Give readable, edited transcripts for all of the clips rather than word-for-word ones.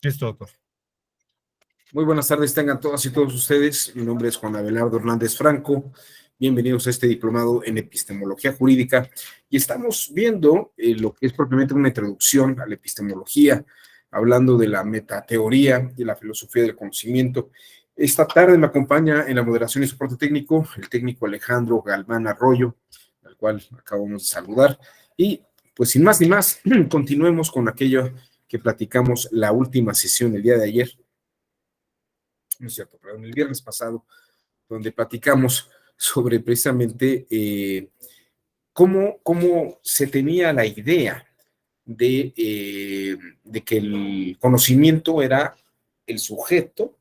Listo, doctor. Muy buenas tardes, tengan todas y todos ustedes. Mi nombre es Juan Abelardo Hernández Franco. Bienvenidos a este diplomado en epistemología jurídica. Y estamos viendo lo que es propiamente una introducción a la epistemología, hablando de la metateoría y la filosofía del conocimiento. Esta tarde me acompaña en la moderación y soporte técnico el técnico Alejandro Galván Arroyo, al cual acabamos de saludar. Y pues sin más ni más, continuemos con aquello que platicamos la última sesión el día de ayer. No es cierto, perdón, el viernes pasado, donde platicamos sobre precisamente cómo se tenía la idea de que el conocimiento era el sujeto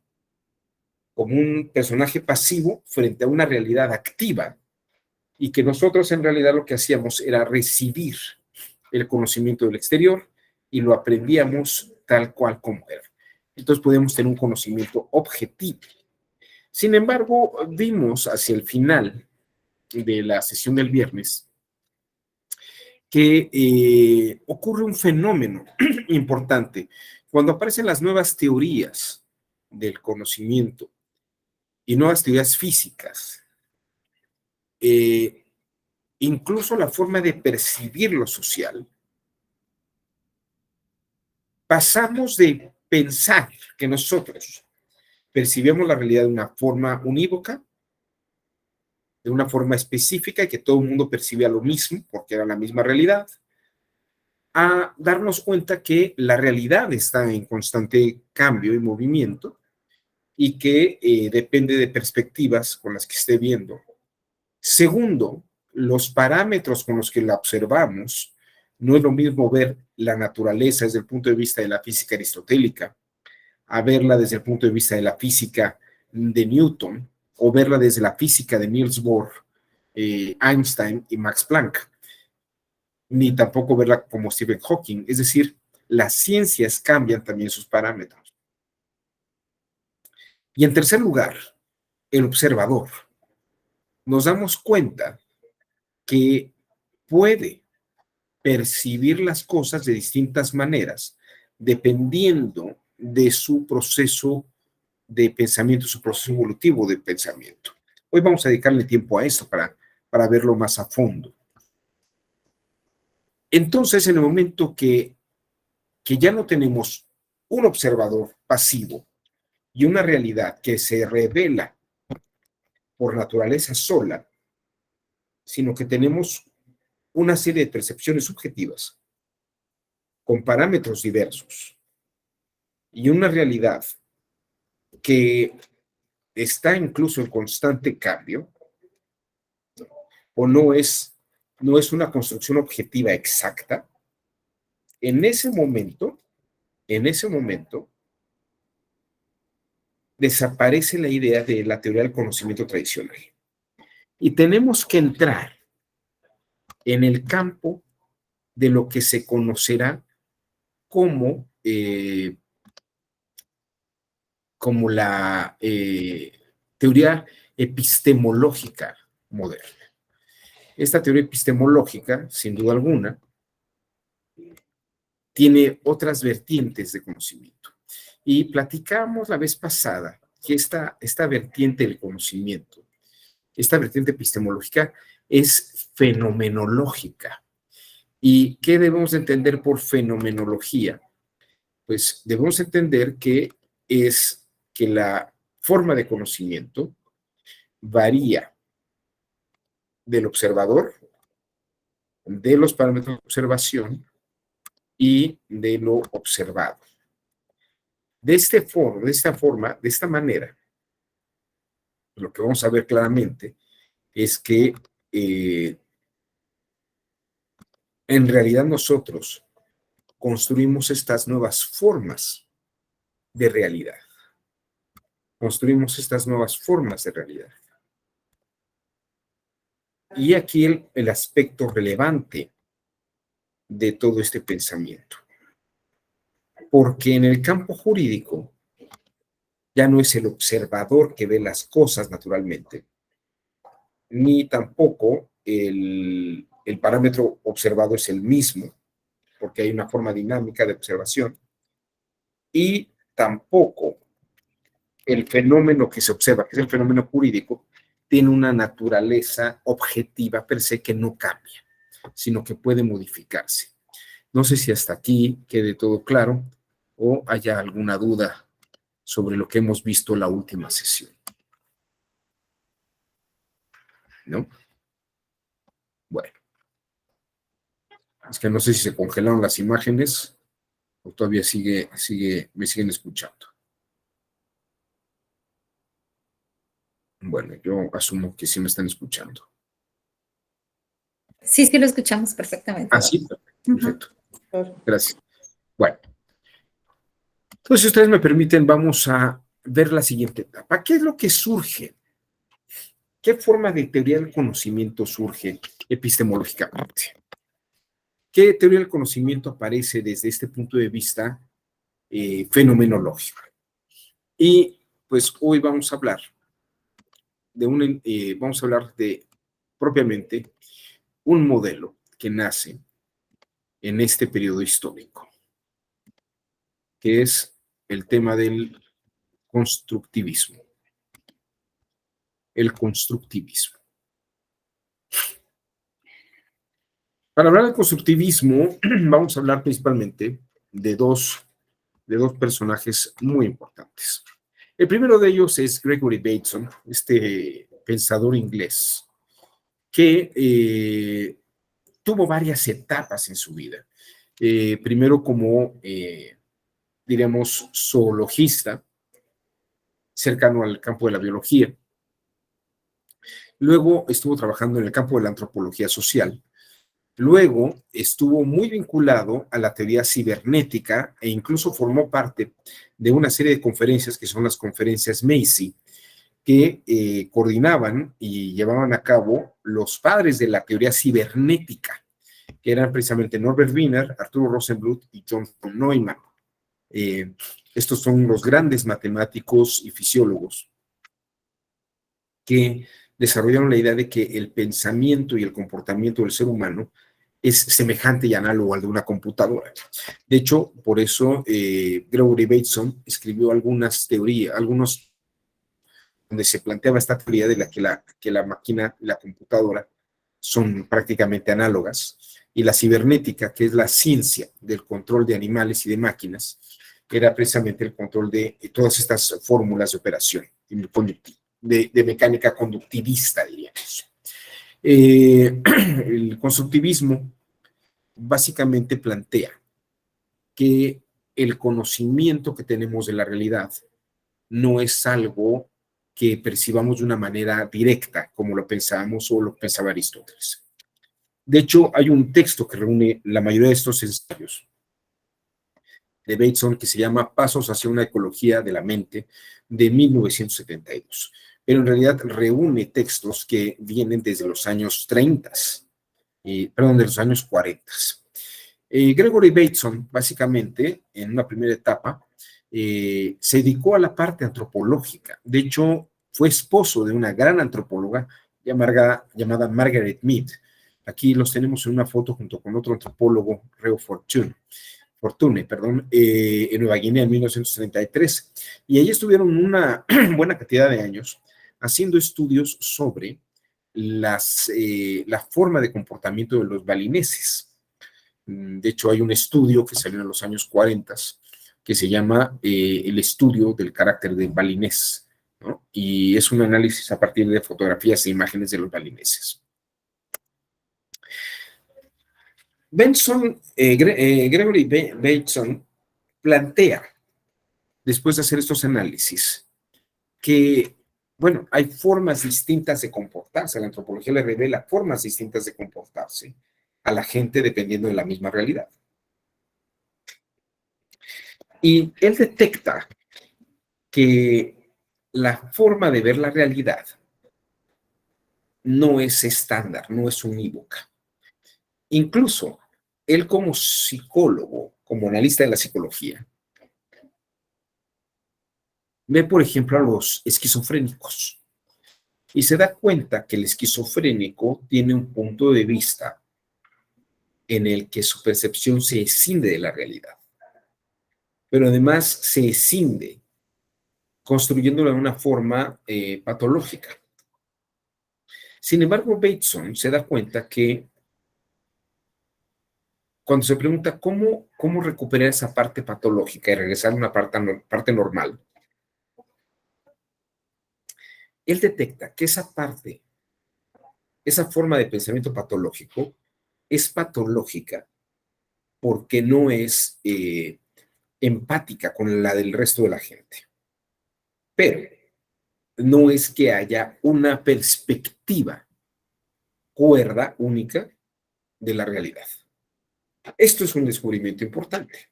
como un personaje pasivo frente a una realidad activa y que nosotros en realidad lo que hacíamos era recibir el conocimiento del exterior y lo aprendíamos tal cual como era. Entonces podíamos tener un conocimiento objetivo. Sin embargo, vimos hacia el final de la sesión del viernes que ocurre un fenómeno importante. Cuando aparecen las nuevas teorías del conocimiento y nuevas teorías físicas, incluso la forma de percibir lo social, pasamos de pensar que nosotros percibíamos la realidad de una forma unívoca, de una forma específica y que todo el mundo percibía lo mismo porque era la misma realidad, a darnos cuenta que la realidad está en constante cambio y movimiento y que depende de perspectivas con las que esté viendo. Segundo, los parámetros con los que la observamos, no es lo mismo ver la naturaleza desde el punto de vista de la física aristotélica, a verla desde el punto de vista de la física de Newton, o verla desde la física de Niels Bohr, Einstein y Max Planck, ni tampoco verla como Stephen Hawking. Es decir, las ciencias cambian también sus parámetros. Y en tercer lugar, el observador. Nos damos cuenta que puede percibir las cosas de distintas maneras, dependiendo de su proceso de pensamiento, su proceso evolutivo de pensamiento. Hoy vamos a dedicarle tiempo a esto para verlo más a fondo. Entonces, en el momento que ya no tenemos un observador pasivo y una realidad que se revela por naturaleza sola, sino que tenemos una serie de percepciones subjetivas con parámetros diversos y una realidad que está incluso en constante cambio, o no es una construcción objetiva exacta, en ese momento, en ese momento, desaparece la idea de la teoría del conocimiento tradicional. Y tenemos que entrar en el campo de lo que se conocerá como, como la teoría epistemológica moderna. Esta teoría epistemológica, sin duda alguna, tiene otras vertientes de conocimiento. Y platicamos la vez pasada que esta vertiente del conocimiento, esta vertiente epistemológica, es fenomenológica. ¿Y qué debemos entender por fenomenología? Pues debemos entender que es que la forma de conocimiento varía del observador, de los parámetros de observación y de lo observado. De esta forma, de esta manera, lo que vamos a ver claramente es que en realidad nosotros construimos estas nuevas formas de realidad. Construimos estas nuevas formas de realidad. Y aquí el aspecto relevante de todo este pensamiento. Porque en el campo jurídico ya no es el observador que ve las cosas naturalmente, ni tampoco el parámetro observado es el mismo, porque hay una forma dinámica de observación, y tampoco el fenómeno que se observa, que es el fenómeno jurídico, tiene una naturaleza objetiva per se que no cambia, sino que puede modificarse. No sé si hasta aquí quede todo claro o haya alguna duda sobre lo que hemos visto en la última sesión. ¿No? Bueno, es que no sé si se congelaron las imágenes o todavía me siguen escuchando. Bueno, yo asumo que sí me están escuchando. Sí, sí, lo escuchamos perfectamente. Ah, sí, perfecto. Gracias. Bueno, entonces, si ustedes me permiten, vamos a ver la siguiente etapa. ¿Qué es lo que surge? ¿Qué forma de teoría del conocimiento surge epistemológicamente? ¿Qué teoría del conocimiento aparece desde este punto de vista fenomenológico? Y pues hoy vamos a hablar vamos a hablar de propiamente un modelo que nace en este periodo histórico, que es el tema del constructivismo. El constructivismo. Para hablar del constructivismo, vamos a hablar principalmente de dos personajes muy importantes. El primero de ellos es Gregory Bateson, este pensador inglés, que tuvo varias etapas en su vida. Primero como, diríamos, zoologista, cercano al campo de la biología. Luego estuvo trabajando en el campo de la antropología social. Luego estuvo muy vinculado a la teoría cibernética e incluso formó parte de una serie de conferencias que son las conferencias Macy, que coordinaban y llevaban a cabo los padres de la teoría cibernética, que eran precisamente Norbert Wiener, Arturo Rosenbluth y John von Neumann. Estos son los grandes matemáticos y fisiólogos que desarrollaron la idea de que el pensamiento y el comportamiento del ser humano es semejante y análogo al de una computadora. De hecho, por eso Gregory Bateson escribió algunas teorías, donde se planteaba esta teoría de que la máquina y la computadora son prácticamente análogas, y la cibernética, que es la ciencia del control de animales y de máquinas, era precisamente el control de todas estas fórmulas de operación, de mecánica conductivista, diríamos. El constructivismo básicamente plantea que el conocimiento que tenemos de la realidad no es algo que percibamos de una manera directa, como lo pensábamos o lo pensaba Aristóteles. De hecho, hay un texto que reúne la mayoría de estos ensayos de Bateson que se llama Pasos hacia una ecología de la mente, de 1972. Pero en realidad reúne textos que vienen desde los años 30, de los años 40. Gregory Bateson, básicamente, en una primera etapa, se dedicó a la parte antropológica. De hecho, fue esposo de una gran antropóloga llamada Margaret Mead. Aquí los tenemos en una foto junto con otro antropólogo, Reo Fortune, en Nueva Guinea en 1933. Y ahí estuvieron una buena cantidad de años haciendo estudios sobre la forma de comportamiento de los balineses. De hecho, hay un estudio que salió en los años 40 que se llama el estudio del carácter del balinés, ¿no? Y es un análisis a partir de fotografías e imágenes de los balineses. Gregory Bateson plantea, después de hacer estos análisis, que, bueno, hay formas distintas de comportarse. La antropología le revela formas distintas de comportarse a la gente dependiendo de la misma realidad. Y él detecta que la forma de ver la realidad no es estándar, no es unívoca. Incluso él como psicólogo, como analista de la psicología, ve, por ejemplo, a los esquizofrénicos y se da cuenta que el esquizofrénico tiene un punto de vista en el que su percepción se escinde de la realidad. pero además se escinde, construyéndolo de una forma patológica. Sin embargo, Bateson se da cuenta que cuando se pregunta cómo recuperar esa parte patológica y regresar a una parte normal, él detecta que esa parte, esa forma de pensamiento patológico, es patológica porque no es empática con la del resto de la gente. Pero no es que haya una perspectiva cuerda única de la realidad. Esto es un descubrimiento importante,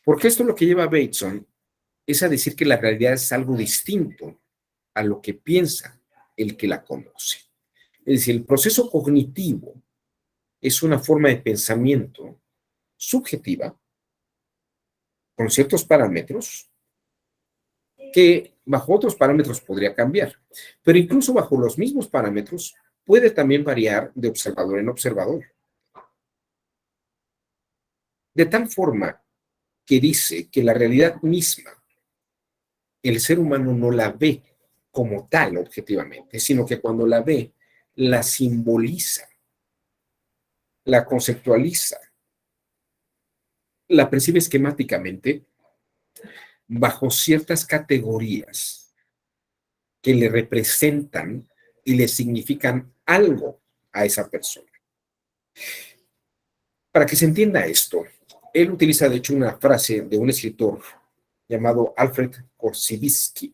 porque esto es lo que lleva a Bateson es a decir que la realidad es algo distinto a lo que piensa el que la conoce. Es decir, el proceso cognitivo es una forma de pensamiento subjetiva con ciertos parámetros que bajo otros parámetros podría cambiar, pero incluso bajo los mismos parámetros puede también variar de observador en observador. De tal forma que dice que la realidad misma, el ser humano no la ve como tal objetivamente, sino que cuando la ve, la simboliza, la conceptualiza, la percibe esquemáticamente bajo ciertas categorías que le representan y le significan algo a esa persona. Para que se entienda esto, él utiliza de hecho una frase de un escritor llamado Alfred Korzybski,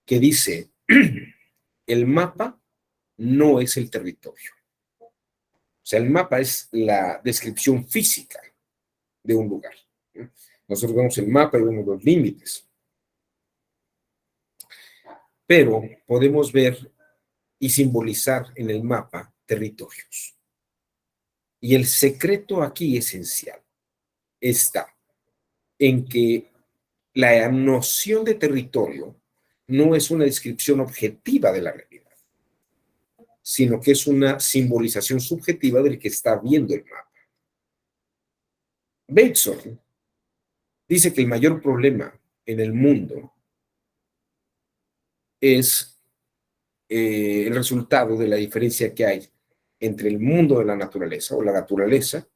que dice, el mapa no es el territorio. O sea, el mapa es la descripción física de un lugar. Nosotros vemos el mapa y vemos los límites, pero podemos ver y simbolizar en el mapa territorios. Y el secreto aquí esencial está en que la noción de territorio no es una descripción objetiva de la realidad, sino que es una simbolización subjetiva del que está viendo el mapa. Bateson dice que el mayor problema en el mundo es el resultado de la diferencia que hay entre el mundo de la naturaleza o la naturaleza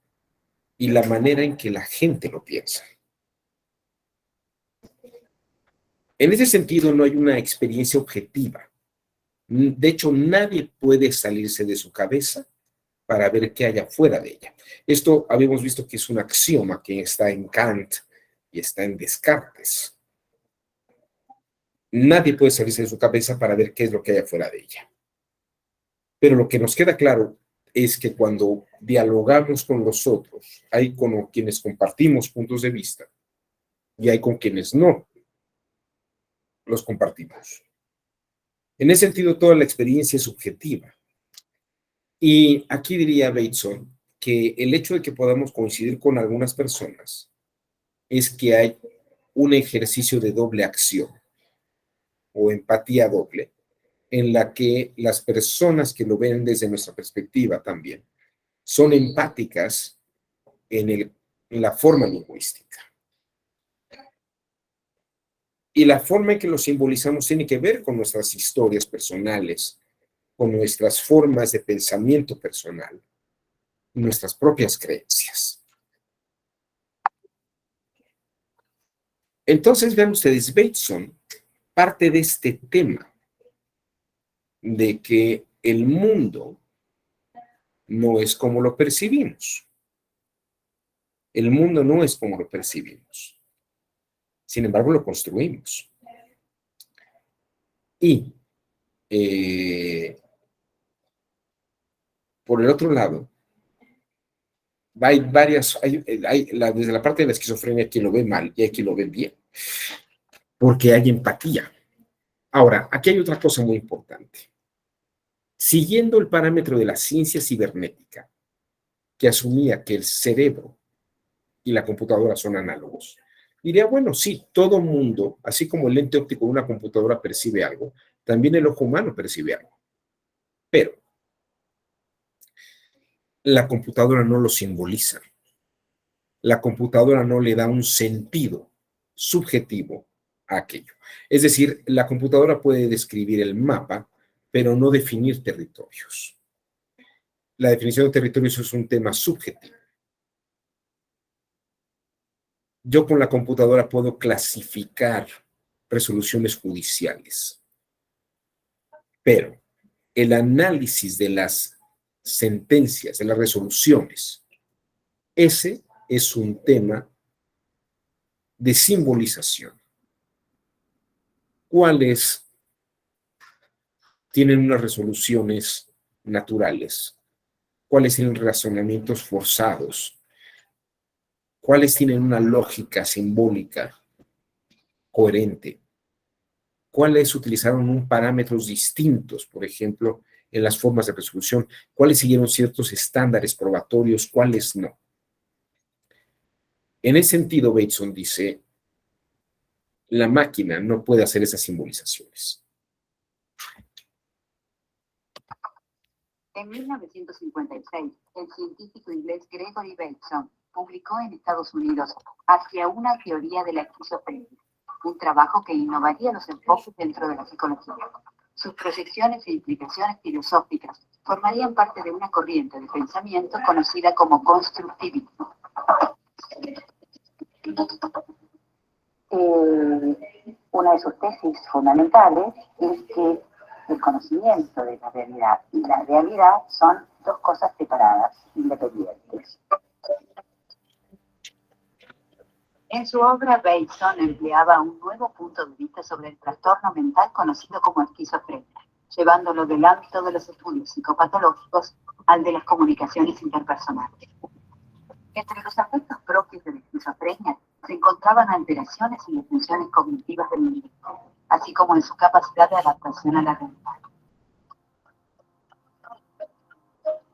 y la manera en que la gente lo piensa. En ese sentido, no hay una experiencia objetiva. De hecho, nadie puede salirse de su cabeza para ver qué hay afuera de ella. Esto habíamos visto que es un axioma que está en Kant y está en Descartes. Nadie puede salirse de su cabeza para ver qué es lo que hay afuera de ella. Pero lo que nos queda claro es que cuando dialogamos con los otros, hay con quienes compartimos puntos de vista y hay con quienes no los compartimos. En ese sentido, toda la experiencia es subjetiva. Y aquí diría Bateson que el hecho de que podamos coincidir con algunas personas es que hay un ejercicio de doble acción o empatía doble, en la que las personas que lo ven desde nuestra perspectiva también son empáticas en la forma lingüística. Y la forma en que lo simbolizamos tiene que ver con nuestras historias personales, con nuestras formas de pensamiento personal, nuestras propias creencias. Entonces, vean ustedes, Bateson parte de este tema de que el mundo no es como lo percibimos. El mundo no es como lo percibimos. Sin embargo, lo construimos. Y por el otro lado, hay varias, desde la parte de la esquizofrenia hay quien lo ve mal y hay quien lo ve bien, porque hay empatía. Ahora, aquí hay otra cosa muy importante. Siguiendo el parámetro de la ciencia cibernética, que asumía que el cerebro y la computadora son análogos, diría, bueno, sí, todo mundo, así como el lente óptico de una computadora percibe algo, también el ojo humano percibe algo. Pero la computadora no lo simboliza. La computadora no le da un sentido subjetivo a aquello. Es decir, la computadora puede describir el mapa, pero no definir territorios. La definición de territorios es un tema subjetivo. Yo con la computadora puedo clasificar resoluciones judiciales, pero el análisis de las sentencias, de las resoluciones, ese es un tema de simbolización. ¿Cuáles tienen unas resoluciones naturales? ¿Cuáles tienen razonamientos forzados? ¿Cuáles tienen una lógica simbólica coherente? ¿Cuáles utilizaron parámetros distintos, por ejemplo, en las formas de resolución? ¿Cuáles siguieron ciertos estándares probatorios? ¿Cuáles no? En ese sentido, Bateson dice, la máquina no puede hacer esas simbolizaciones. En 1956, el científico inglés Gregory Bateson publicó en Estados Unidos Hacia una teoría de la esquizofrenia, un trabajo que innovaría los enfoques dentro de la psicología. Sus proyecciones e implicaciones filosóficas formarían parte de una corriente de pensamiento conocida como constructivismo. Una de sus tesis fundamentales es que el conocimiento de la realidad y la realidad son dos cosas separadas, independientes. En su obra, Bateson empleaba un nuevo punto de vista sobre el trastorno mental conocido como esquizofrenia, llevándolo del ámbito de los estudios psicopatológicos al de las comunicaciones interpersonales. Entre los aspectos propios de la esquizofrenia se encontraban alteraciones y disfunciones cognitivas del individuo, así como en su capacidad de adaptación a la realidad.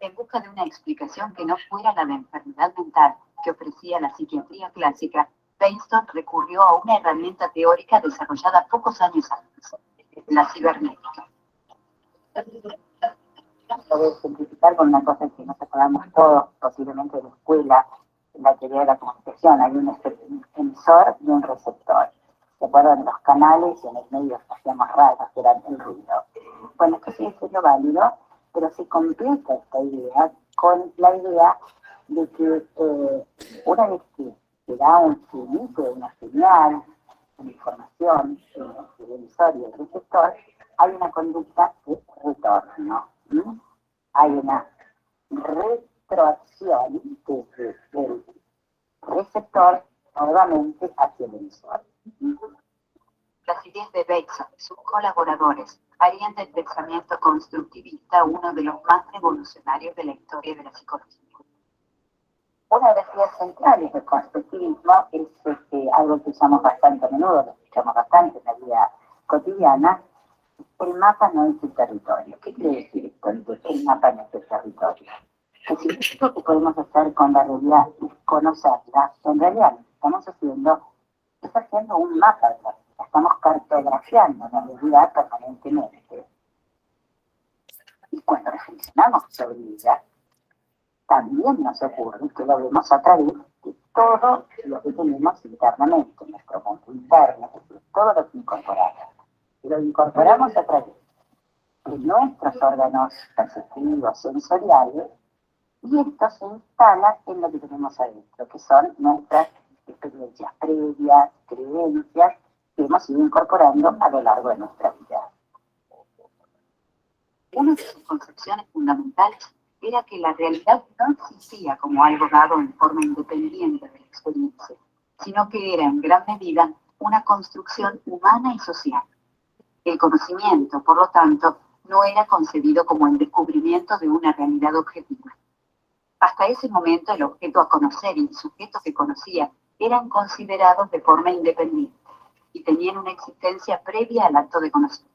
En busca de una explicación que no fuera la de enfermedad mental que ofrecía la psiquiatría clásica, Bateson recurrió a una herramienta teórica desarrollada pocos años antes, la cibernética. Lo voy a simplificar con una cosa que nos acordamos todos, posiblemente de la escuela, en la teoría de la comunicación. Hay un emisor y un receptor. ¿Se acuerdan de los canales y en el medio que hacíamos raros, que eran el ruido? Bueno, esto sigue siendo válido, pero se completa esta idea con la idea de que una vez que se da se emite una señal, una información, el emisor y el receptor, hay una conducta de retorno. Hay una retroacción desde el receptor nuevamente hacia el emisor. Las ideas de Bateson y sus colaboradores harían del pensamiento constructivista uno de los más revolucionarios de la historia de la psicología. Una de las ideas centrales del constructivismo es algo que usamos bastante a menudo, lo escuchamos bastante en la vida cotidiana: el mapa no es el territorio. ¿Qué quiere decir esto? El mapa no es el territorio. Que si lo que podemos hacer con la realidad es conocerla, en realidad lo que estamos haciendo es haciendo un mapa de la realidad. Estamos cartografiando la realidad permanentemente. Y cuando reflexionamos sobre ella, también nos ocurre que lo vemos a través de todo lo que tenemos internamente, nuestro mundo interno, todo lo que incorporamos. Lo incorporamos a través de nuestros órganos perceptivos, sensoriales, y esto se instala en lo que tenemos adentro, que son nuestras experiencias previas, creencias, que hemos ido incorporando a lo largo de nuestra vida. Una de sus concepciones fundamentales era que la realidad no existía como algo dado en forma independiente de la experiencia, sino que era en gran medida una construcción humana y social. El conocimiento, por lo tanto, no era concebido como el descubrimiento de una realidad objetiva. Hasta ese momento, el objeto a conocer y el sujeto que conocía eran considerados de forma independiente y tenían una existencia previa al acto de conocimiento.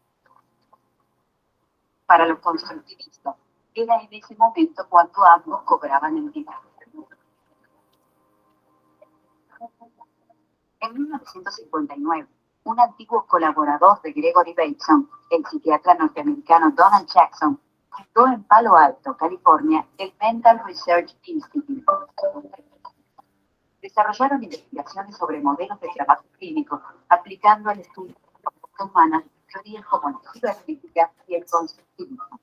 Para los constructivistas, era en ese momento cuando ambos cobraban entidad. En 1959, un antiguo colaborador de Gregory Bateson, el psiquiatra norteamericano Donald Jackson, fundó en Palo Alto, California, el Mental Research Institute. Desarrollaron investigaciones sobre modelos de trabajo clínico, aplicando al estudio de la conducta humana teorías como la cibernética y el constructivismo.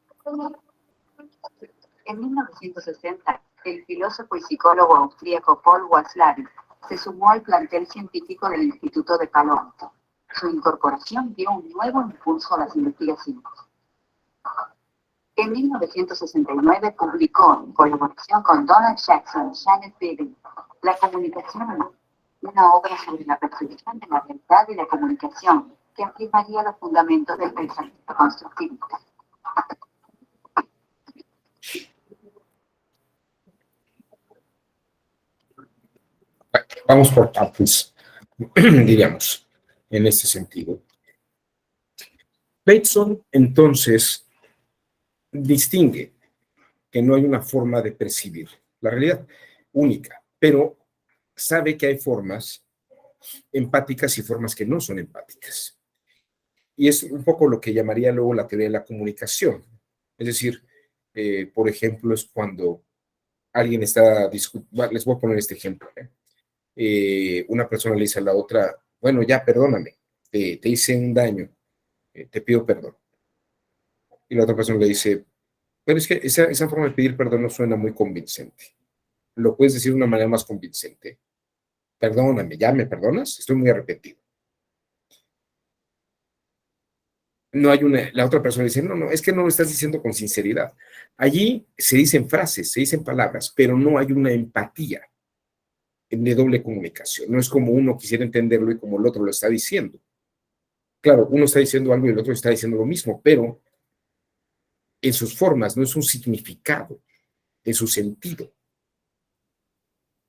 En 1960, el filósofo y psicólogo austríaco Paul Watzlawick se sumó al plantel científico del Instituto de Palo Alto. Su incorporación dio un nuevo impulso a las investigaciones. En 1969 publicó, en colaboración con Donald Jackson y Janet Beagle, La comunicación, una obra sobre la percepción de la verdad y la comunicación que afirmaría los fundamentos del pensamiento constructivista. Vamos por partes, diríamos, en este sentido. Bateson, entonces, distingue que no hay una forma de percibir la realidad única, pero sabe que hay formas empáticas y formas que no son empáticas. Y es un poco lo que llamaría luego la teoría de la comunicación. Es decir, por ejemplo, es cuando alguien está discutiendo, les voy a poner este ejemplo, una persona le dice a la otra, bueno, ya, perdóname, te hice un daño, te pido perdón. Y la otra persona le dice, pero es que esa forma de pedir perdón no suena muy convincente. Lo puedes decir de una manera más convincente. Perdóname, ¿ya me perdonas? Estoy muy arrepentido. No hay la otra persona dice, no, es que no lo estás diciendo con sinceridad. Allí se dicen frases, se dicen palabras, pero no hay una empatía de doble comunicación. No es como uno quisiera entenderlo y como el otro lo está diciendo. Claro, uno está diciendo algo y el otro está diciendo lo mismo, pero en sus formas, no es un significado, en su sentido.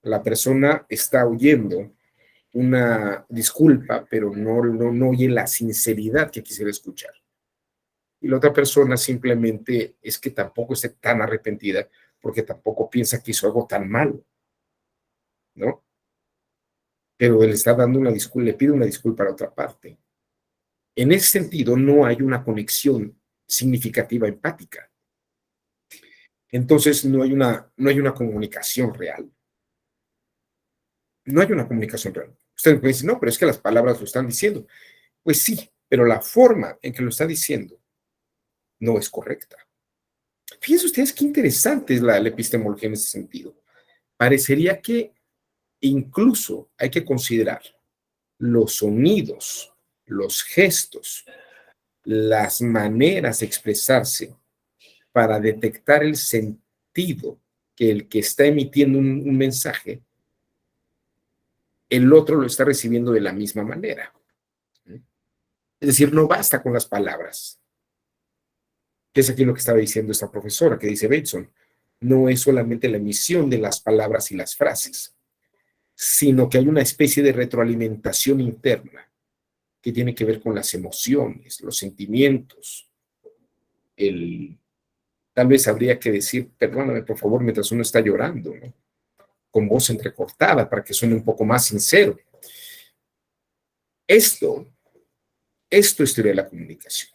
La persona está oyendo una disculpa, pero no oye la sinceridad que quisiera escuchar. Y la otra persona simplemente es que tampoco esté tan arrepentida porque tampoco piensa que hizo algo tan malo, ¿no? Pero él está dando una disculpa, le pide una disculpa a la otra parte. En ese sentido, no hay una conexión significativa empática. Entonces, no hay una comunicación real. No hay una comunicación real. Usted puede decir, no, pero es que las palabras lo están diciendo. Pues sí, pero la forma en que lo está diciendo no es correcta. Fíjense ustedes qué interesante es la epistemología en ese sentido. Parecería que incluso hay que considerar los sonidos, los gestos, las maneras de expresarse para detectar el sentido que el que está emitiendo un mensaje, el otro lo está recibiendo de la misma manera. Es decir, no basta con las palabras. Que es aquí lo que estaba diciendo esta profesora, que dice Bateson. No es solamente la emisión de las palabras y las frases, sino que hay una especie de retroalimentación interna que tiene que ver con las emociones, los sentimientos. Tal vez habría que decir, perdóname por favor, mientras uno está llorando, ¿no? Con voz entrecortada para que suene un poco más sincero. Esto es teoría de la comunicación.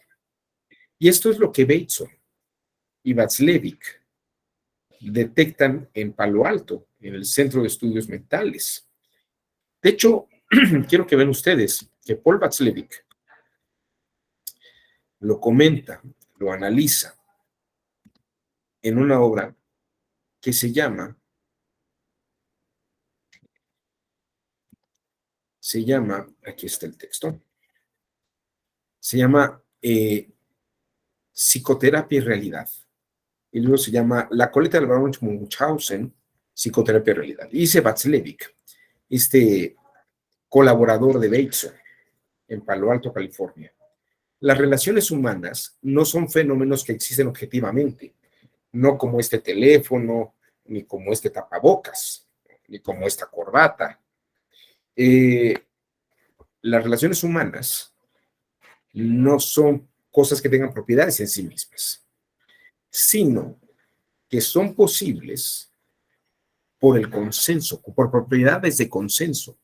Y esto es lo que Bateson y Watzlawick detectan en Palo Alto, en el Centro de Estudios Mentales. De hecho, quiero que vean ustedes que Paul Watzlawick lo comenta, lo analiza en una obra que se llama, aquí está el texto, se llama Psicoterapia y Realidad. El libro se llama La coleta del barón Munchausen, Psicoterapia y Realidad. Y dice Watzlawick, este colaborador de Bateson en Palo Alto, California. Las relaciones humanas no son fenómenos que existen objetivamente, no como este teléfono, ni como este tapabocas, ni como esta corbata. Las relaciones humanas no son cosas que tengan propiedades en sí mismas, sino que son posibles por el consenso, por propiedades de consenso.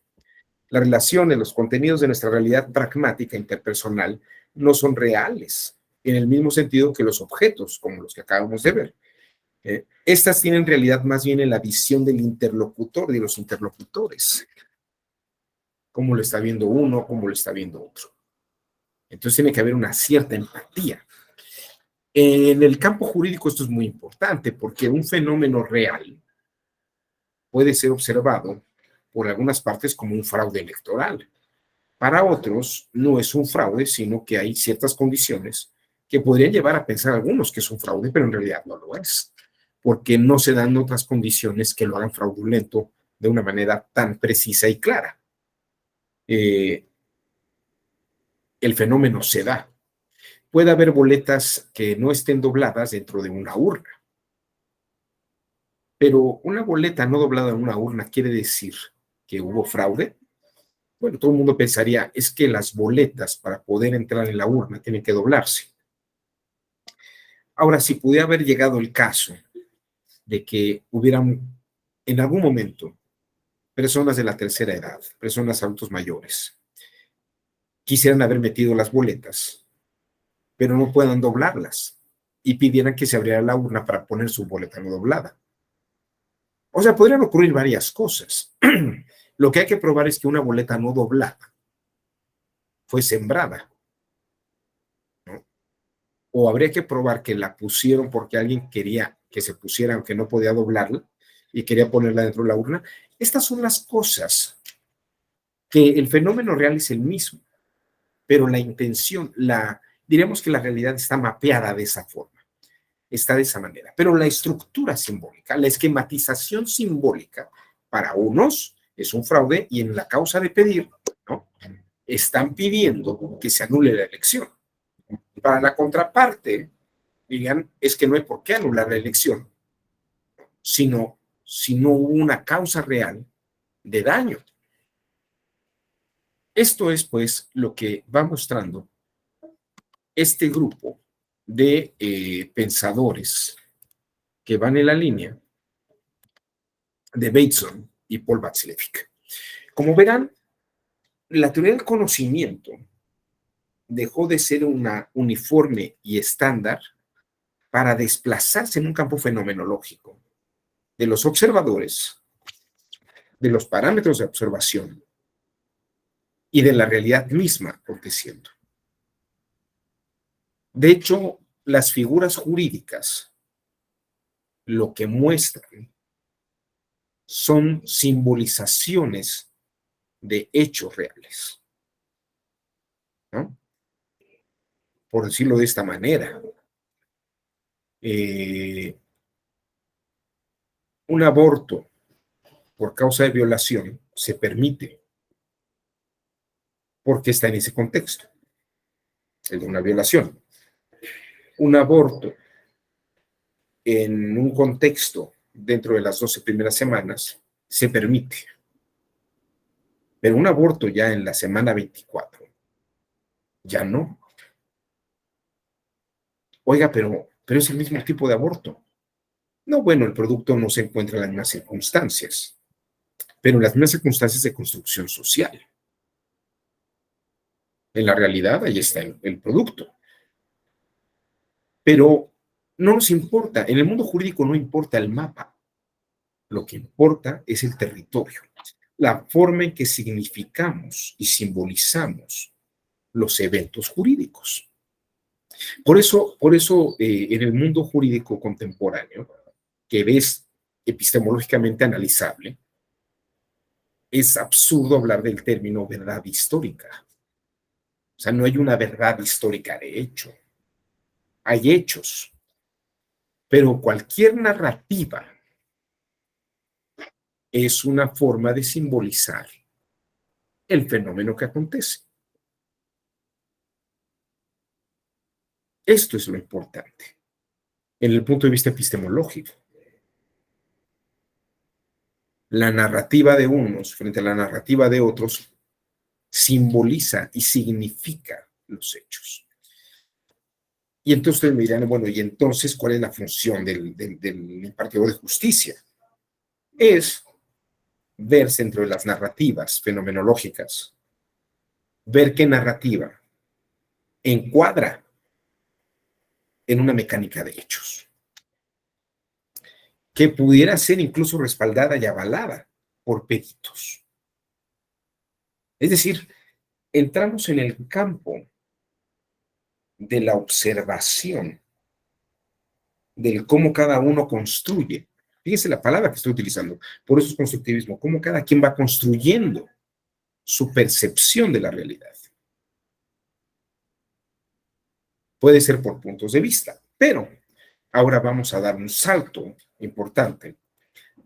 Las relaciones, los contenidos de nuestra realidad pragmática interpersonal no son reales, en el mismo sentido que los objetos, como los que acabamos de ver. Estas tienen realidad más bien en la visión del interlocutor, de los interlocutores. Cómo lo está viendo uno, cómo lo está viendo otro. Entonces tiene que haber una cierta empatía. En el campo jurídico esto es muy importante porque un fenómeno real puede ser observado por algunas partes como un fraude electoral. Para otros no es un fraude, sino que hay ciertas condiciones que podrían llevar a pensar algunos que es un fraude, pero en realidad no lo es, porque no se dan otras condiciones que lo hagan fraudulento de una manera tan precisa y clara. El fenómeno se da. Puede haber boletas que no estén dobladas dentro de una urna, pero una boleta no doblada en una urna quiere decir que hubo fraude. Bueno, todo el mundo pensaría, es que las boletas para poder entrar en la urna tienen que doblarse. Ahora, si pudiera haber llegado el caso de que hubieran en algún momento personas de la tercera edad, personas adultos mayores, quisieran haber metido las boletas, pero no puedan doblarlas y pidieran que se abriera la urna para poner su boleta no doblada. O sea, podrían ocurrir varias cosas. Lo que hay que probar es que una boleta no doblada fue sembrada, ¿no? O habría que probar que la pusieron porque alguien quería que se pusiera, aunque no podía doblarla, y quería ponerla dentro de la urna. Estas son las cosas que el fenómeno real es el mismo, pero la intención, diremos que la realidad está mapeada de esa forma, está de esa manera. Pero la estructura simbólica, la esquematización simbólica, para unos es un fraude y en la causa de pedir, ¿no? Están pidiendo que se anule la elección. Para la contraparte, digan, es que no hay por qué anular la elección, sino si no hubo una causa real de daño. Esto es, pues, lo que va mostrando este grupo de pensadores que van en la línea de Bateson y Paul Watzlawick. Como verán, la teoría del conocimiento dejó de ser una uniforme y estándar para desplazarse en un campo fenomenológico de los observadores, de los parámetros de observación y de la realidad misma aconteciendo. De hecho, las figuras jurídicas lo que muestran son simbolizaciones de hechos reales, ¿no? Por decirlo de esta manera, un aborto por causa de violación se permite porque está en ese contexto, el de una violación. Un aborto en un contexto dentro de las 12 primeras semanas se permite. Pero un aborto ya en la semana 24, ya no. Oiga, pero es el mismo tipo de aborto. No, bueno, el producto no se encuentra en las mismas circunstancias, pero en las mismas circunstancias de construcción social. En la realidad, ahí está el producto. Pero no nos importa, en el mundo jurídico no importa el mapa, lo que importa es el territorio, la forma en que significamos y simbolizamos los eventos jurídicos. Por eso en el mundo jurídico contemporáneo, que es epistemológicamente analizable, es absurdo hablar del término verdad histórica. O sea, no hay una verdad histórica de hecho. Hay hechos, pero cualquier narrativa es una forma de simbolizar el fenómeno que acontece. Esto es lo importante en el punto de vista epistemológico. La narrativa de unos frente a la narrativa de otros simboliza y significa los hechos. Y entonces ustedes me dirán, bueno, ¿y entonces cuál es la función del impartidor de justicia? Es verse entre las narrativas fenomenológicas, ver qué narrativa encuadra en una mecánica de hechos. que pudiera ser incluso respaldada y avalada por peritos. Es decir, entramos en el campo de la observación, del cómo cada uno construye. Fíjese la palabra que estoy utilizando, por eso es constructivismo, cómo cada quien va construyendo su percepción de la realidad. Puede ser por puntos de vista, pero ahora vamos a dar un salto importante,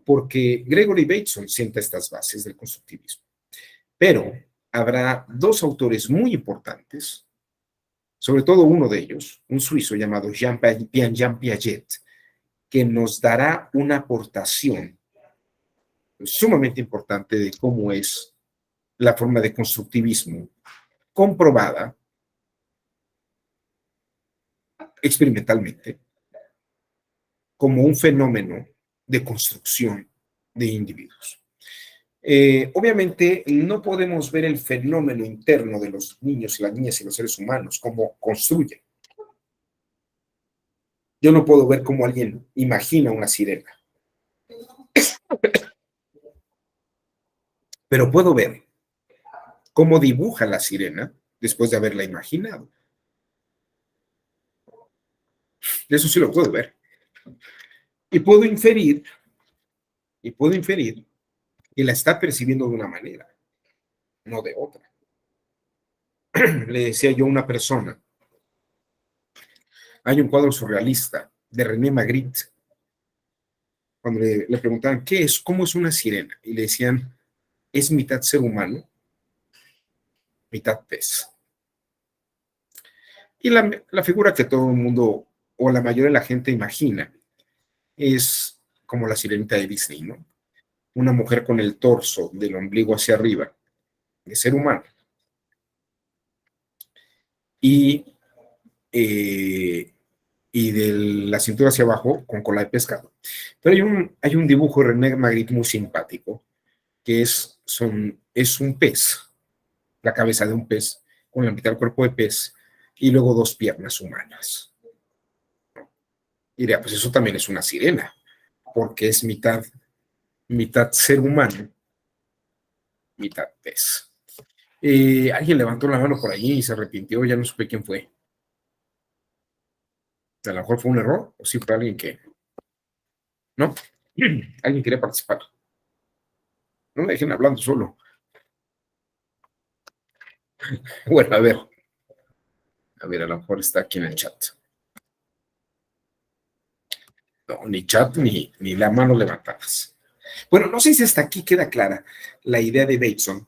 porque Gregory Bateson sienta estas bases del constructivismo. Pero habrá dos autores muy importantes, sobre todo uno de ellos, un suizo llamado Jean Piaget, que nos dará una aportación sumamente importante de cómo es la forma de constructivismo comprobada experimentalmente como un fenómeno de construcción de individuos. Obviamente no podemos ver el fenómeno interno de los niños y las niñas y los seres humanos, cómo construyen. Yo no puedo ver cómo alguien imagina una sirena, pero puedo ver cómo dibuja la sirena después de haberla imaginado. Eso sí lo puedo ver. Y puedo inferir que la está percibiendo de una manera, no de otra. Le decía yo a una persona, hay un cuadro surrealista de René Magritte, cuando le preguntaban, ¿qué es? ¿Cómo es una sirena? Y le decían, es mitad ser humano, mitad pez. Y la figura que todo el mundo, o la mayoría de la gente imagina, es como la sirenita de Disney, ¿no? Una mujer con el torso del ombligo hacia arriba, de ser humano. Y, y de la cintura hacia abajo con cola de pescado. Pero hay un dibujo de René Magritte muy simpático, que es un pez, la cabeza de un pez, con la mitad del cuerpo de pez, y luego dos piernas humanas. Y diría, pues eso también es una sirena, porque es mitad ser humano, mitad pez. Alguien levantó la mano por allí y se arrepintió, ya no supe quién fue. A lo mejor fue un error, o sí fue alguien que... ¿No? Alguien quería participar. No me dejen hablando solo. Bueno, a lo mejor está aquí en el chat. No, ni chat ni la mano levantadas. Bueno, no sé si hasta aquí queda clara la idea de Bateson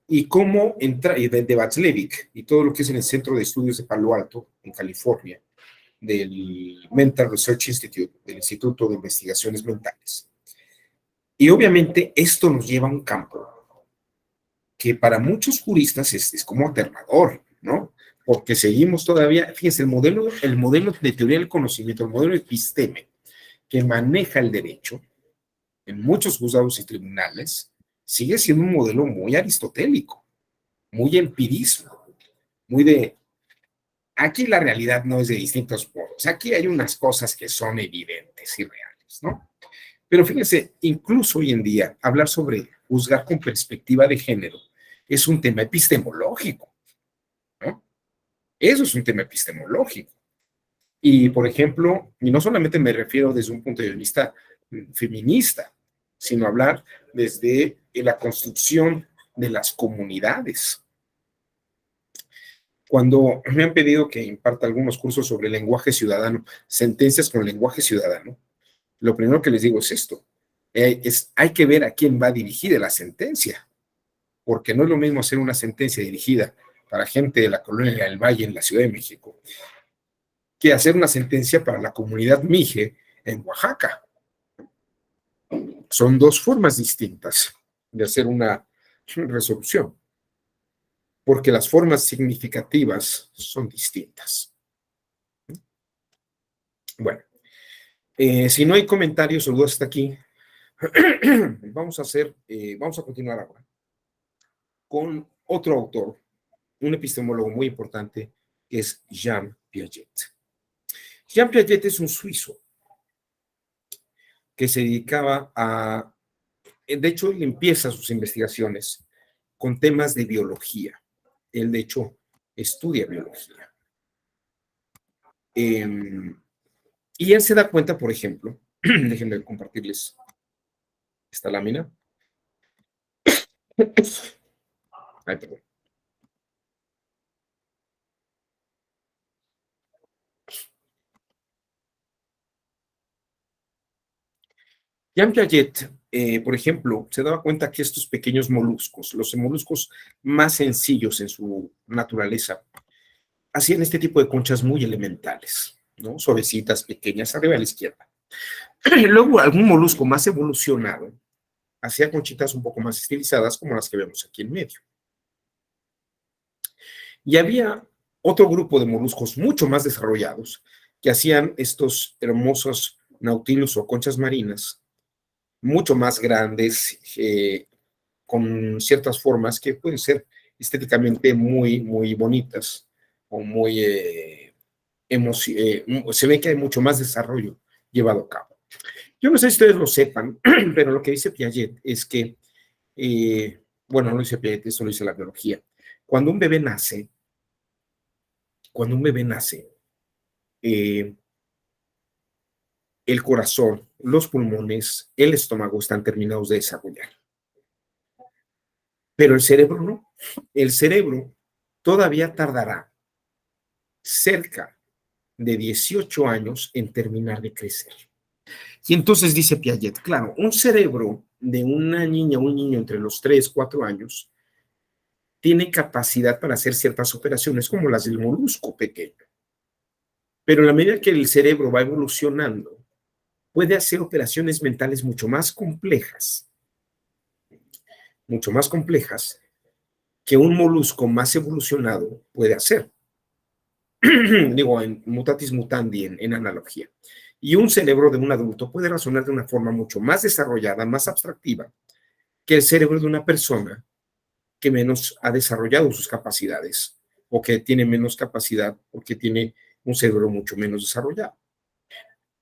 y cómo entra, y de Václavic y todo lo que es en el Centro de Estudios de Palo Alto, en California, del Mental Research Institute, del Instituto de Investigaciones Mentales. Y obviamente esto nos lleva a un campo que para muchos juristas es como aterrador, ¿no? Porque seguimos todavía, fíjense, el modelo de teoría del conocimiento, el modelo episteme que maneja el derecho en muchos juzgados y tribunales, sigue siendo un modelo muy aristotélico, muy empirismo, muy de, aquí la realidad no es de distintos polos, aquí hay unas cosas que son evidentes y reales, ¿no? Pero fíjense, incluso hoy en día, hablar sobre juzgar con perspectiva de género es un tema epistemológico, ¿no? Eso es un tema epistemológico. Y, por ejemplo, y no solamente me refiero desde un punto de vista feminista, sino hablar desde la construcción de las comunidades. Cuando me han pedido que imparta algunos cursos sobre lenguaje ciudadano, sentencias con lenguaje ciudadano, lo primero que les digo es esto, hay que ver a quién va dirigida la sentencia, porque no es lo mismo hacer una sentencia dirigida para gente de la Colonia del Valle en la Ciudad de México, que hacer una sentencia para la comunidad Mije en Oaxaca. Son dos formas distintas de hacer una resolución, porque las formas significativas son distintas. Bueno, si no hay comentarios o dudas hasta aquí, vamos a continuar ahora con otro autor, un epistemólogo muy importante, que es Jean Piaget. Jean Piaget es un suizo que se dedicaba a, de hecho, él empieza sus investigaciones con temas de biología. Él, de hecho, estudia biología. Y él se da cuenta, por ejemplo, déjenme compartirles esta lámina. Ay, perdón. Jean Piaget, por ejemplo, se daba cuenta que estos pequeños moluscos, los moluscos más sencillos en su naturaleza, hacían este tipo de conchas muy elementales, ¿no? Suavecitas, pequeñas, arriba a la izquierda. Luego, algún molusco más evolucionado hacía conchitas un poco más estilizadas, como las que vemos aquí en medio. Y había otro grupo de moluscos mucho más desarrollados que hacían estos hermosos nautilus o conchas marinas, mucho más grandes, con ciertas formas que pueden ser estéticamente muy, muy bonitas o muy, se ve que hay mucho más desarrollo llevado a cabo. Yo no sé si ustedes lo sepan, pero lo que dice Piaget es que, bueno, no dice Piaget, eso lo dice la biología. Cuando un bebé nace, eh, el corazón, los pulmones, el estómago están terminados de desarrollar. Pero el cerebro no. El cerebro todavía tardará cerca de 18 años en terminar de crecer. Y entonces dice Piaget, claro, un cerebro de una niña o un niño entre los 3, 4 años tiene capacidad para hacer ciertas operaciones como las del molusco pequeño. Pero en la medida que el cerebro va evolucionando, puede hacer operaciones mentales mucho más complejas que un molusco más evolucionado puede hacer. Digo, en mutatis mutandi, en analogía. Y un cerebro de un adulto puede razonar de una forma mucho más desarrollada, más abstractiva, que el cerebro de una persona que menos ha desarrollado sus capacidades o que tiene menos capacidad porque tiene un cerebro mucho menos desarrollado.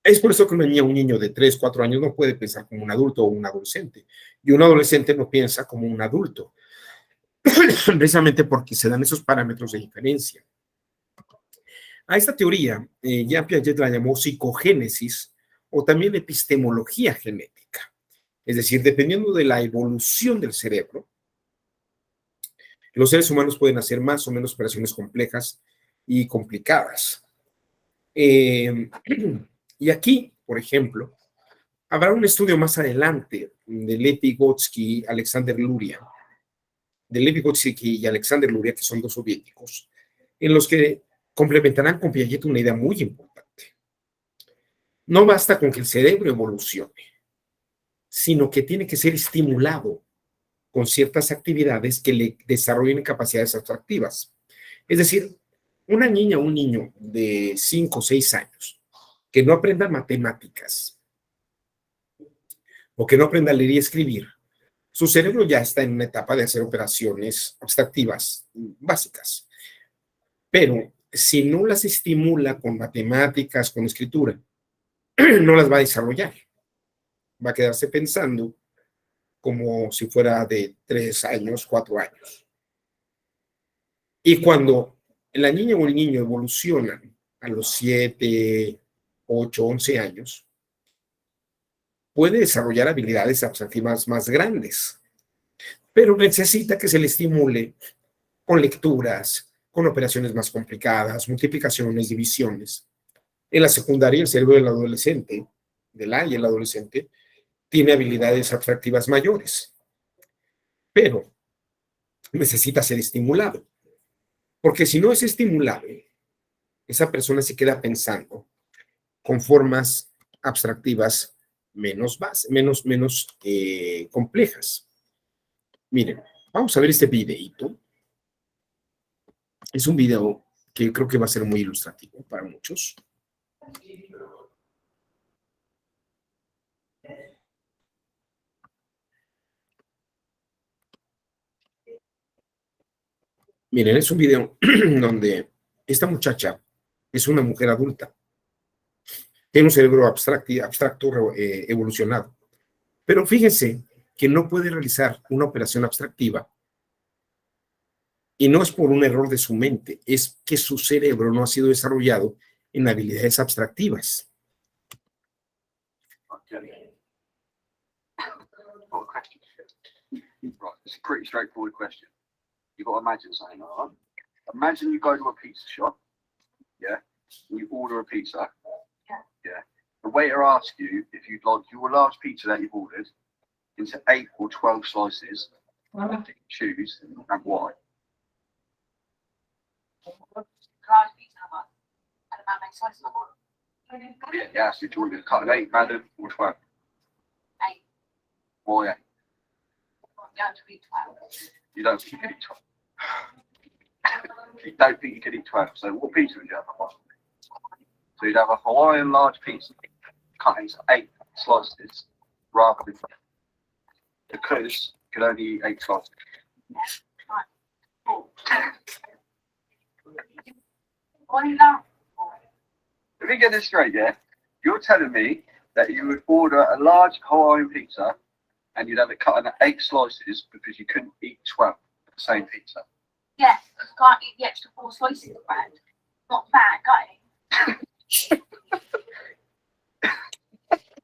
Es por eso que una niña o un niño de 3, 4 años no puede pensar como un adulto o un adolescente. Y un adolescente no piensa como un adulto, precisamente porque se dan esos parámetros de diferencia. A esta teoría, Jean Piaget la llamó psicogénesis o también epistemología genética. Es decir, dependiendo de la evolución del cerebro, los seres humanos pueden hacer más o menos operaciones complejas y complicadas. Y aquí, por ejemplo, habrá un estudio más adelante de Lev Vygotsky, Alexander Luria, de Lev Vygotsky y Alexander Luria, que son dos soviéticos, en los que complementarán con Piaget una idea muy importante. No basta con que el cerebro evolucione, sino que tiene que ser estimulado con ciertas actividades que le desarrollen capacidades atractivas. Es decir, una niña o un niño de 5 o 6 años que no aprenda matemáticas o que no aprenda a leer y escribir, su cerebro ya está en una etapa de hacer operaciones abstractivas básicas. Pero si no las estimula con matemáticas, con escritura, no las va a desarrollar. Va a quedarse pensando como si fuera de 3 años, 4 años. Y cuando la niña o el niño evolucionan a los 7, 8, 11 años, puede desarrollar habilidades abstractivas más grandes, pero necesita que se le estimule con lecturas, con operaciones más complicadas, multiplicaciones, divisiones. En la secundaria, el cerebro del adolescente, y el adolescente, tiene habilidades atractivas mayores, pero necesita ser estimulado, porque si no es estimulado, esa persona se queda pensando con formas abstractivas menos complejas. Miren, vamos a ver este videito. Es un video que creo que va a ser muy ilustrativo para muchos. Miren, es un video donde esta muchacha es una mujer adulta Tiene un cerebro abstracto evolucionado. Pero fíjense que no puede realizar una operación abstractiva y no es por un error de su mente, es que su cerebro no ha sido desarrollado en habilidades abstractivas. Okay. Got a question. Right, it's a pretty straightforward question. You've got to imagine something, all right? Imagine you go to a pizza shop, yeah, and you order a pizza. Yeah. The waiter asks you if you'd like your large pizza that you've ordered into 8 or 12 slices. You choose and why. Large pizza, and a man slice of one. Yeah, yeah, so do you want me to cut an 8, madam, or 12? 8. Why 8? You have to eat 12. You don't think you can eat 12. You don't think you can eat 12. So what pizza would you have? So you'd have a Hawaiian large pizza cut into 8 slices rather than 12. Because you can only eat 8 slices. What are you laughing for? Let me get this straight, yeah? You're telling me that you would order a large Hawaiian pizza and you'd have it cut into 8 slices because you couldn't eat 12 of the same pizza. Yes, because I can't eat the extra 4 slices of bread. Not bad, got it?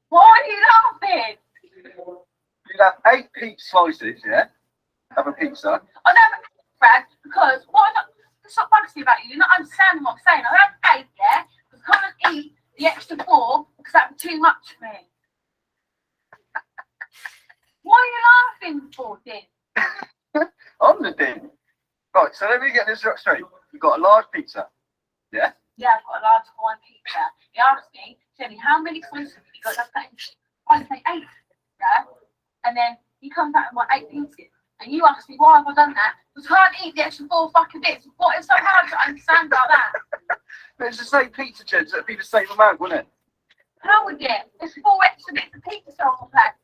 Why are you laughing? You'd have 8 pizza slices, yeah? Of a pizza. I never eat bread because what stop bugging about you. You're not understanding what I'm saying. I have 8, yeah? Because I can't eat the extra 4 because that'd be too much for me. What are you laughing for, Din? I'm the din. Right, so let me get this straight. You've got a large pizza, yeah? Yeah, I've got a large Hawaiian pizza. He asked me, tell me how many slices have you got? I say 8, yeah? And then he comes back with my 8 pieces. And you ask me why have I done that? Because I can't eat the extra 4 fucking bits. What is so hard to understand about that? But it's the same pizza, Jens. It'd be the same amount, wouldn't it? How would it? There's 4 extra bits of pizza on the plate.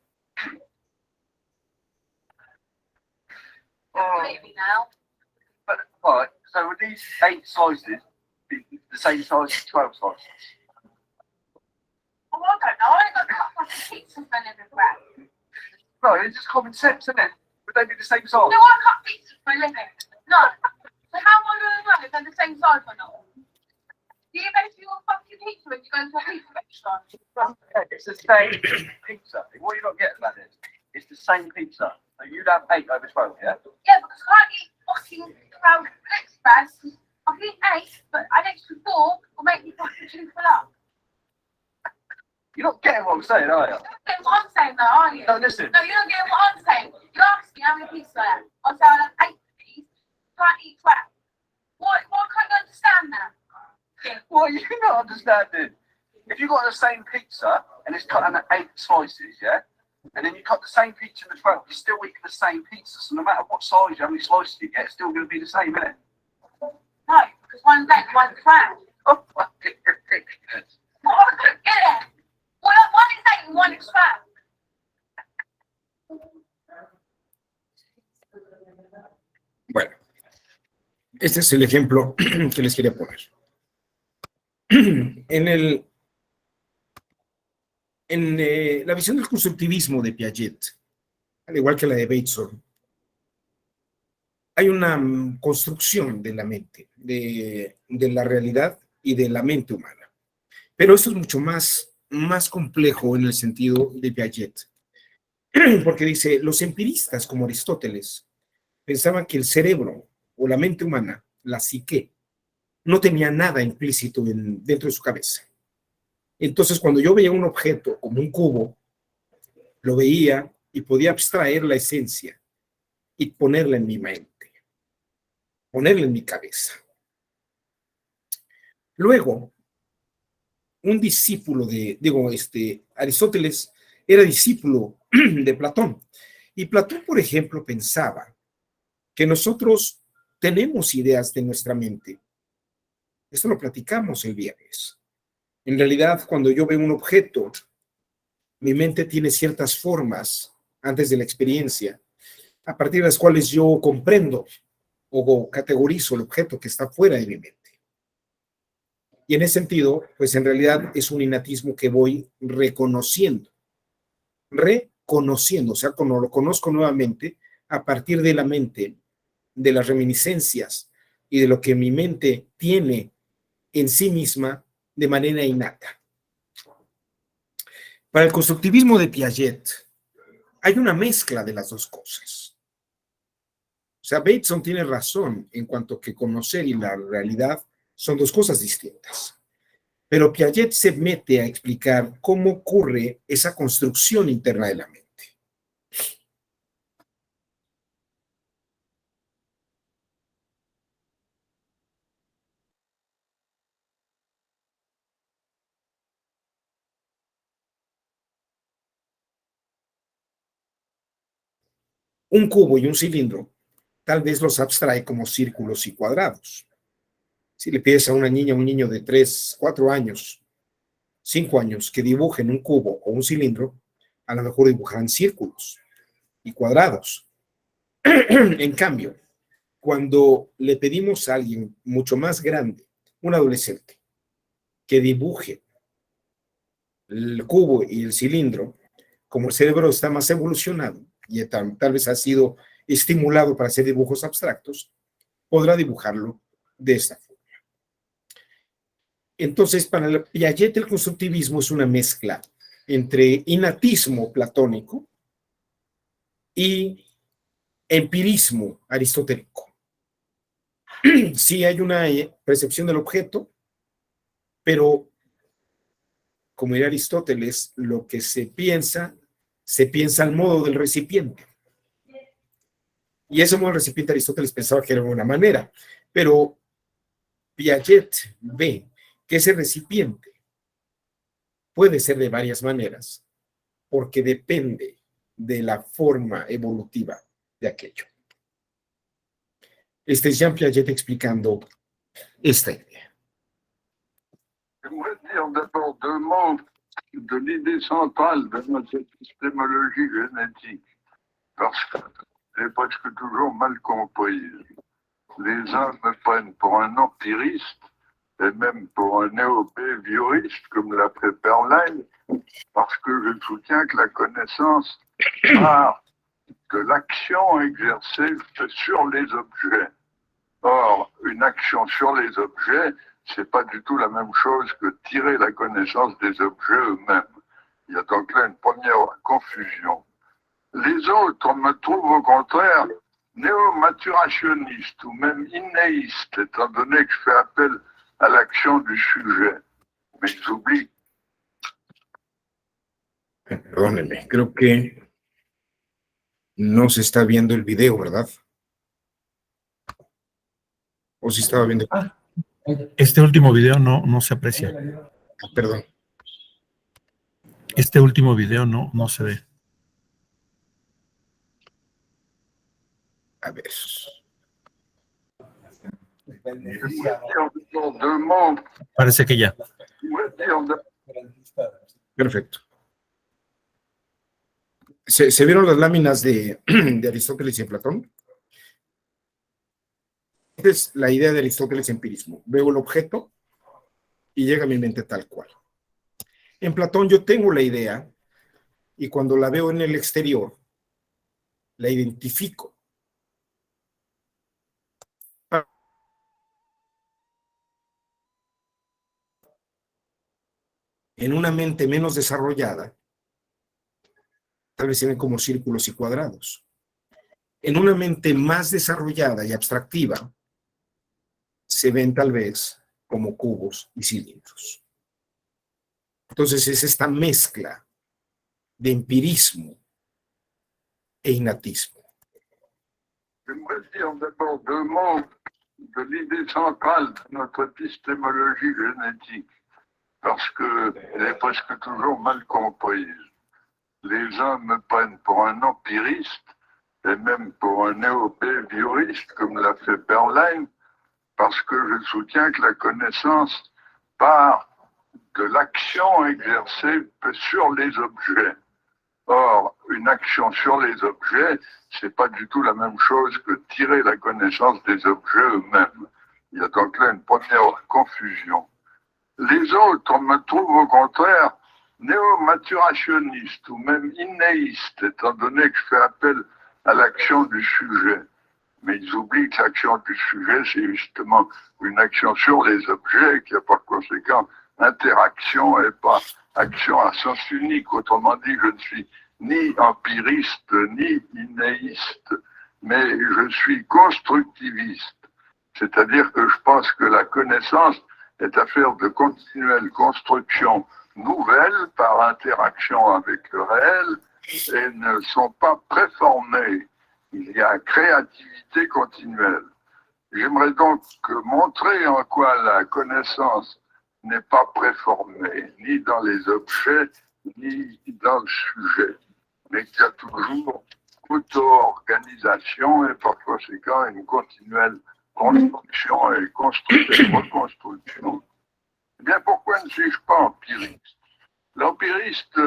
Maybe now. But, right, so would these 8 slices be the same size as 12 slices? Oh, I don't know. I ain't got to cut fucking pizza for everywhere. No, it's just common sense, isn't it? Would they be the same size? No, I cut pizza for a living. No. So how am I going to know if they're the same size or not? Do you make your fucking pizza when you go to a pizza restaurant? It's the same pizza. What you're not getting at is, it's the same pizza. So you'd have 8 over 12, yeah? Yeah, because I can't eat fucking 12 express. I can eat 8, but an extra 4 will make me fucking too full up. You're not getting what I'm saying, are you? You're not getting what I'm saying though, are you? No, listen. No, you're not getting what I'm saying. You asked me how many pieces I have. I said I have 8 of these. Can't eat 12. Why can't you understand that? What are you not understanding? If you got the same pizza and it's cut into 8 slices, yeah? And then you cut the same pizza into 12, you're still eating the same pizza. So no matter what size, how many slices you get, it's still going to be the same, isn't it? No, because one's 8, one's 12. Oh, fucking ridiculous. Well, I couldn't get it. One is 8 and one is 12. Bueno, este es el ejemplo que les quería poner. En la visión del constructivismo de Piaget, al igual que la de Bateson, hay una construcción de la mente, de la realidad y de la mente humana. Pero esto es mucho más complejo en el sentido de Piaget, porque dice, los empiristas como Aristóteles pensaban que el cerebro o la mente humana, la psique, no tenía nada implícito dentro de su cabeza. Entonces, cuando yo veía un objeto como un cubo, lo veía y podía abstraer la esencia y ponerla en mi mente, ponerla en mi cabeza. Luego, un discípulo Aristóteles era discípulo de Platón. Y Platón, por ejemplo, pensaba que nosotros tenemos ideas de nuestra mente. Esto lo platicamos el viernes. En realidad, cuando yo veo un objeto, mi mente tiene ciertas formas antes de la experiencia, a partir de las cuales yo comprendo o categorizo el objeto que está fuera de mi mente. Y en ese sentido, pues en realidad es un innatismo que voy reconociendo, o sea, cuando lo conozco nuevamente, a partir de la mente, de las reminiscencias y de lo que mi mente tiene en sí misma de manera innata. Para el constructivismo de Piaget, hay una mezcla de las dos cosas. O sea, Bateson tiene razón en cuanto que conocer y la realidad son dos cosas distintas. Pero Piaget se mete a explicar cómo ocurre esa construcción interna de la mente. Un cubo y un cilindro tal vez los abstrae como círculos y cuadrados. Si le pides a una niña o un niño de 3, 4 años, 5 años que dibujen un cubo o un cilindro, a lo mejor dibujarán círculos y cuadrados. En cambio, cuando le pedimos a alguien mucho más grande, un adolescente, que dibuje el cubo y el cilindro, como el cerebro está más evolucionado y tal vez ha sido estimulado para hacer dibujos abstractos, podrá dibujarlo de esta forma. Entonces, para Piaget, el constructivismo es una mezcla entre innatismo platónico y empirismo aristotélico. Sí hay una percepción del objeto, pero como diría Aristóteles, lo que se piensa al modo del recipiente. Y ese modo del recipiente Aristóteles pensaba que era de una manera, pero Piaget ve que ese recipiente puede ser de varias maneras, porque depende de la forma evolutiva de aquello. Este es Jean Piaget explicando esta idea. J'aimerais dire d'abord 2 mots de l'idée centrale de notre épistémologie génétique, parce qu'elle est presque toujours mal comprise. Les uns me prennent pour un empiriste, et même pour un néo-behavioriste, comme l'a fait Perlin, parce que je soutiens que la connaissance part de l'action exercée sur les objets. Or, une action sur les objets, c'est pas du tout la même chose que tirer la connaissance des objets eux-mêmes. Il y a donc là une première confusion. Les autres me trouvent au contraire néo-maturationnistes ou même innéistes, étant donné que je fais appel à l'action du sujet. Mais ils oublient. Perdónenme, creo que no se está viendo el video, ¿verdad? ¿O sí estaba viendo? Este último video no se aprecia. Perdón. Este último video no se ve. A ver. Parece que ya. Perfecto. ¿Se vieron las láminas de Aristóteles y de Platón? Esta es la idea de Aristóteles empirismo. Veo el objeto y llega a mi mente tal cual. En Platón yo tengo la idea y cuando la veo en el exterior, la identifico. En una mente menos desarrollada, tal vez se ven como círculos y cuadrados. En una mente más desarrollada y abstractiva, se ven tal vez como cubos y cilindros. Entonces es esta mezcla de empirismo e innatismo. J'aimerais dire d'abord 2 mots de l'idée centrale de notre épistémologie génétique, parce qu'elle est presque toujours mal comprise. Les uns me prennent pour un empiriste, et même pour un néo-behavioriste, comme l'a fait Perlin, parce que je soutiens que la connaissance part de l'action exercée sur les objets. Or, une action sur les objets, c'est pas du tout la même chose que tirer la connaissance des objets eux-mêmes. Il y a donc là une première confusion. Les autres me trouvent au contraire néo-maturationniste ou même innéiste, étant donné que je fais appel à l'action du sujet. Mais ils oublient que l'action du sujet, c'est justement une action sur les objets, qui a par conséquent interaction et pas action à sens unique. Autrement dit, je ne suis ni empiriste, ni innéiste, mais je suis constructiviste. C'est-à-dire que je pense que la connaissance est affaire de continuelle construction nouvelle par interaction avec le réel et ne sont pas préformées. Il y a créativité continuelle. J'aimerais donc montrer en quoi la connaissance n'est pas préformée, ni dans les objets, ni dans le sujet, mais qu'il y a toujours auto-organisation et par conséquent une continuelle construction et reconstruction. Eh bien, pourquoi ne suis-je pas empiriste? L'empiriste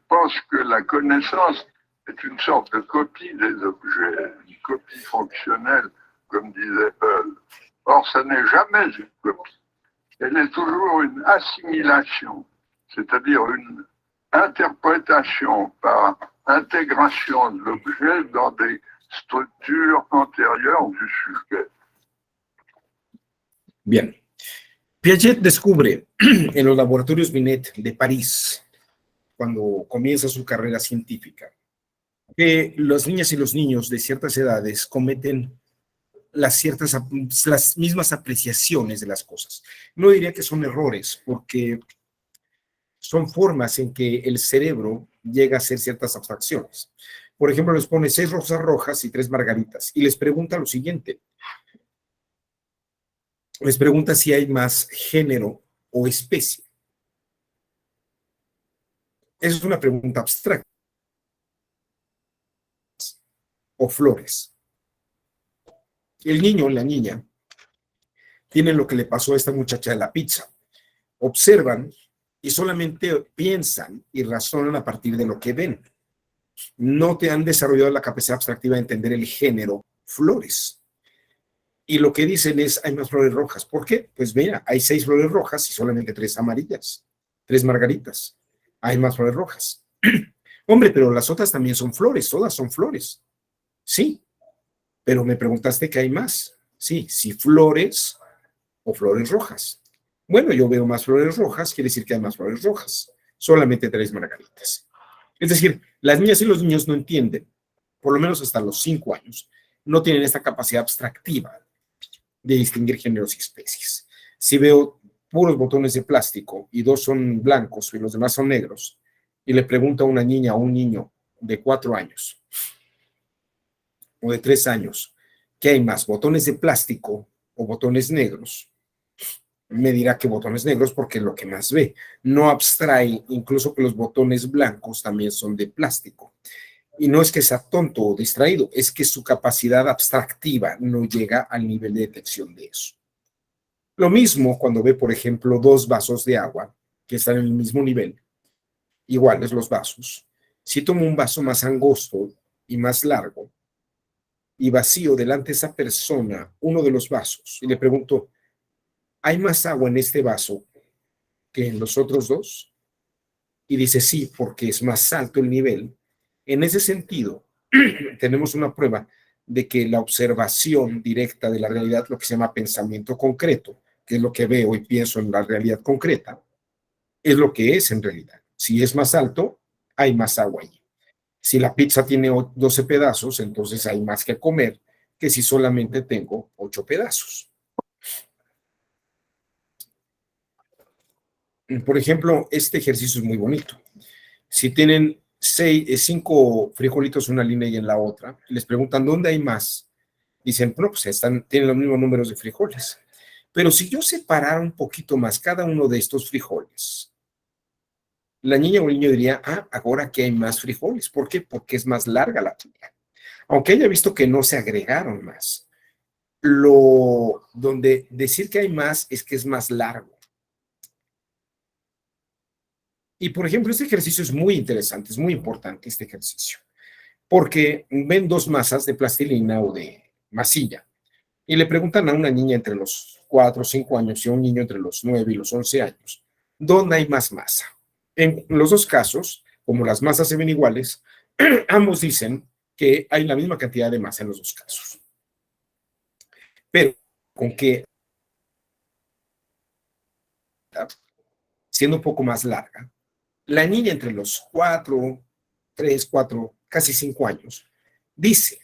pense que la connaissance est une sorte de copie des objets, une copie fonctionnelle, comme disait Hull. Or, ça n'est jamais une copie. Elle est toujours une assimilation, c'est-à-dire une interprétation par intégration de l'objet dans des structures antérieures du sujet. Bien. Piaget descubre en los laboratorios Binet de París, cuando comienza su carrera científica, que las niñas y los niños de ciertas edades cometen las mismas apreciaciones de las cosas. No diría que son errores, porque son formas en que el cerebro llega a hacer ciertas abstracciones. Por ejemplo, les pone 6 rosas rojas y 3 margaritas, y les pregunta lo siguiente. Les pregunta si hay más género o especie. Esa es una pregunta abstracta. O flores. El niño o la niña tienen lo que le pasó a esta muchacha de la pizza. Observan y solamente piensan y razonan a partir de lo que ven. No te han desarrollado la capacidad abstractiva de entender el género flores. Y lo que dicen es, hay más flores rojas. ¿Por qué? Pues mira, hay 6 flores rojas y solamente 3 amarillas, 3 margaritas. Hay más flores rojas. Hombre, pero las otras también son flores, todas son flores. Sí, pero me preguntaste que hay más. Sí, si flores o flores rojas. Bueno, yo veo más flores rojas, quiere decir que hay más flores rojas. Solamente 3 margaritas. Es decir, las niñas y los niños no entienden, por lo menos hasta los 5 años, no tienen esta capacidad abstractiva de distinguir géneros y especies. Si veo puros botones de plástico y 2 son blancos y los demás son negros, y le pregunto a una niña o un niño de 4 años o de 3 años, ¿qué hay más, botones de plástico o botones negros? Me dirá que botones negros porque es lo que más ve. No abstrae incluso que los botones blancos también son de plástico. Y no es que sea tonto o distraído, es que su capacidad abstractiva no llega al nivel de detección de eso. Lo mismo cuando ve, por ejemplo, 2 vasos de agua que están en el mismo nivel, iguales los vasos. Si tomo un vaso más angosto y más largo y vacío delante de esa persona uno de los vasos y le pregunto, ¿hay más agua en este vaso que en los otros 2? Y dice sí, porque es más alto el nivel. En ese sentido, tenemos una prueba de que la observación directa de la realidad, lo que se llama pensamiento concreto, que es lo que veo y pienso en la realidad concreta, es lo que es en realidad. Si es más alto, hay más agua allí. Si la pizza tiene 12 pedazos, entonces hay más que comer que si solamente tengo 8 pedazos. Por ejemplo, este ejercicio es muy bonito. Si tienen 5 frijolitos en una línea y en la otra, les preguntan ¿dónde hay más? Dicen, no, pues tienen los mismos números de frijoles. Pero si yo separara un poquito más cada uno de estos frijoles, la niña o el niño diría, ahora que hay más frijoles. ¿Por qué? Porque es más larga la tira. Aunque haya visto que no se agregaron más. Donde decir que hay más es que es más largo. Y, por ejemplo, este ejercicio es muy interesante, es muy importante este ejercicio, porque ven 2 masas de plastilina o de masilla y le preguntan a una niña entre los 4 o 5 años y a un niño entre los 9 y los 11 años, ¿dónde hay más masa? En los dos casos, como las masas se ven iguales, ambos dicen que hay la misma cantidad de masa en los dos casos. Pero con que, siendo un poco más larga, la niña entre los 4, 3, 4, casi 5 años, dice,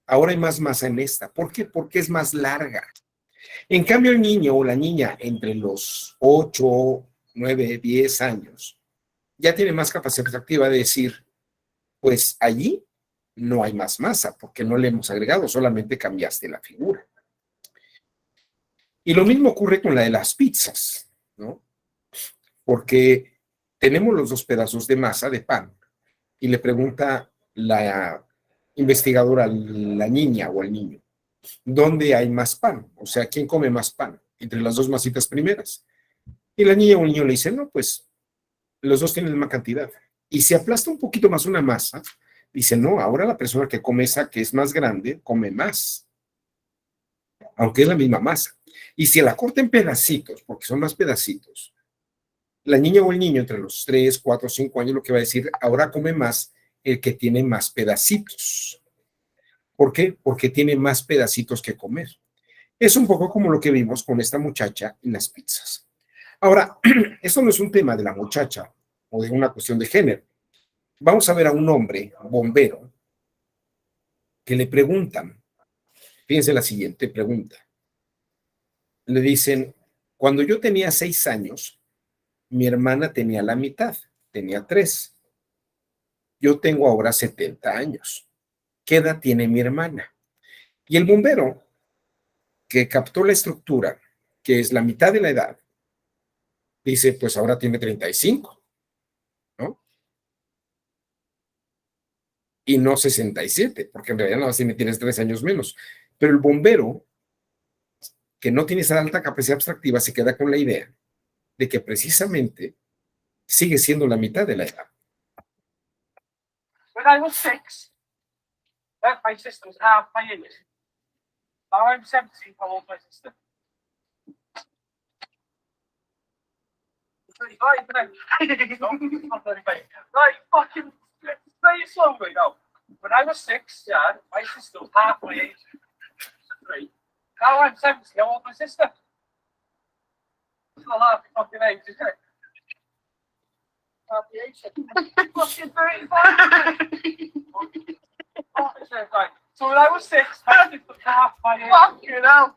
ahora hay más masa en esta. ¿Por qué? Porque es más larga. En cambio, el niño o la niña entre los 8, 9, 10 años ya tiene más capacidad perceptiva de decir, pues allí no hay más masa, porque no le hemos agregado, solamente cambiaste la figura. Y lo mismo ocurre con la de las pizzas, ¿no? Porque tenemos los dos pedazos de masa de pan y le pregunta la investigadora a la niña o al niño, ¿dónde hay más pan? O sea, ¿quién come más pan entre las dos masitas primeras? Y la niña o el niño le dice, no, pues los dos tienen la misma cantidad. Y si aplasta un poquito más una masa, dice, no, ahora la persona que come esa que es más grande, come más, aunque es la misma masa. Y si la corta en pedacitos, porque son más pedacitos, la niña o el niño entre los 3, 4, 5 años lo que va a decir, ahora come más el que tiene más pedacitos. ¿Por qué? Porque tiene más pedacitos que comer. Es un poco como lo que vimos con esta muchacha en las pizzas. Ahora, eso no es un tema de la muchacha o de una cuestión de género. Vamos a ver a un hombre bombero que le preguntan, fíjense la siguiente pregunta. Le dicen, cuando yo tenía 6 años, mi hermana tenía la mitad, tenía 3. Yo tengo ahora 70 años. ¿Qué edad tiene mi hermana? Y el bombero, que captó la estructura, que es la mitad de la edad, dice, pues ahora tiene 35, ¿no? Y no 67, porque en realidad nada más tienes 3 años menos. Pero el bombero, que no tiene esa alta capacidad abstractiva, se queda con la idea de que precisamente sigue siendo la mitad de la edad. When I was 6, my sister was half my age. Now I'm 17, how old my sister? 35, no, not 35. Right, fucking, say it slowly now. When I was 6, yeah, my sister was half my age. 3. Now I'm 70, how old my sister? Still half my fucking age, isn't it? Half the age. Fucking 35. Right. So when I was 6, my sister was half my age. Fuck you know.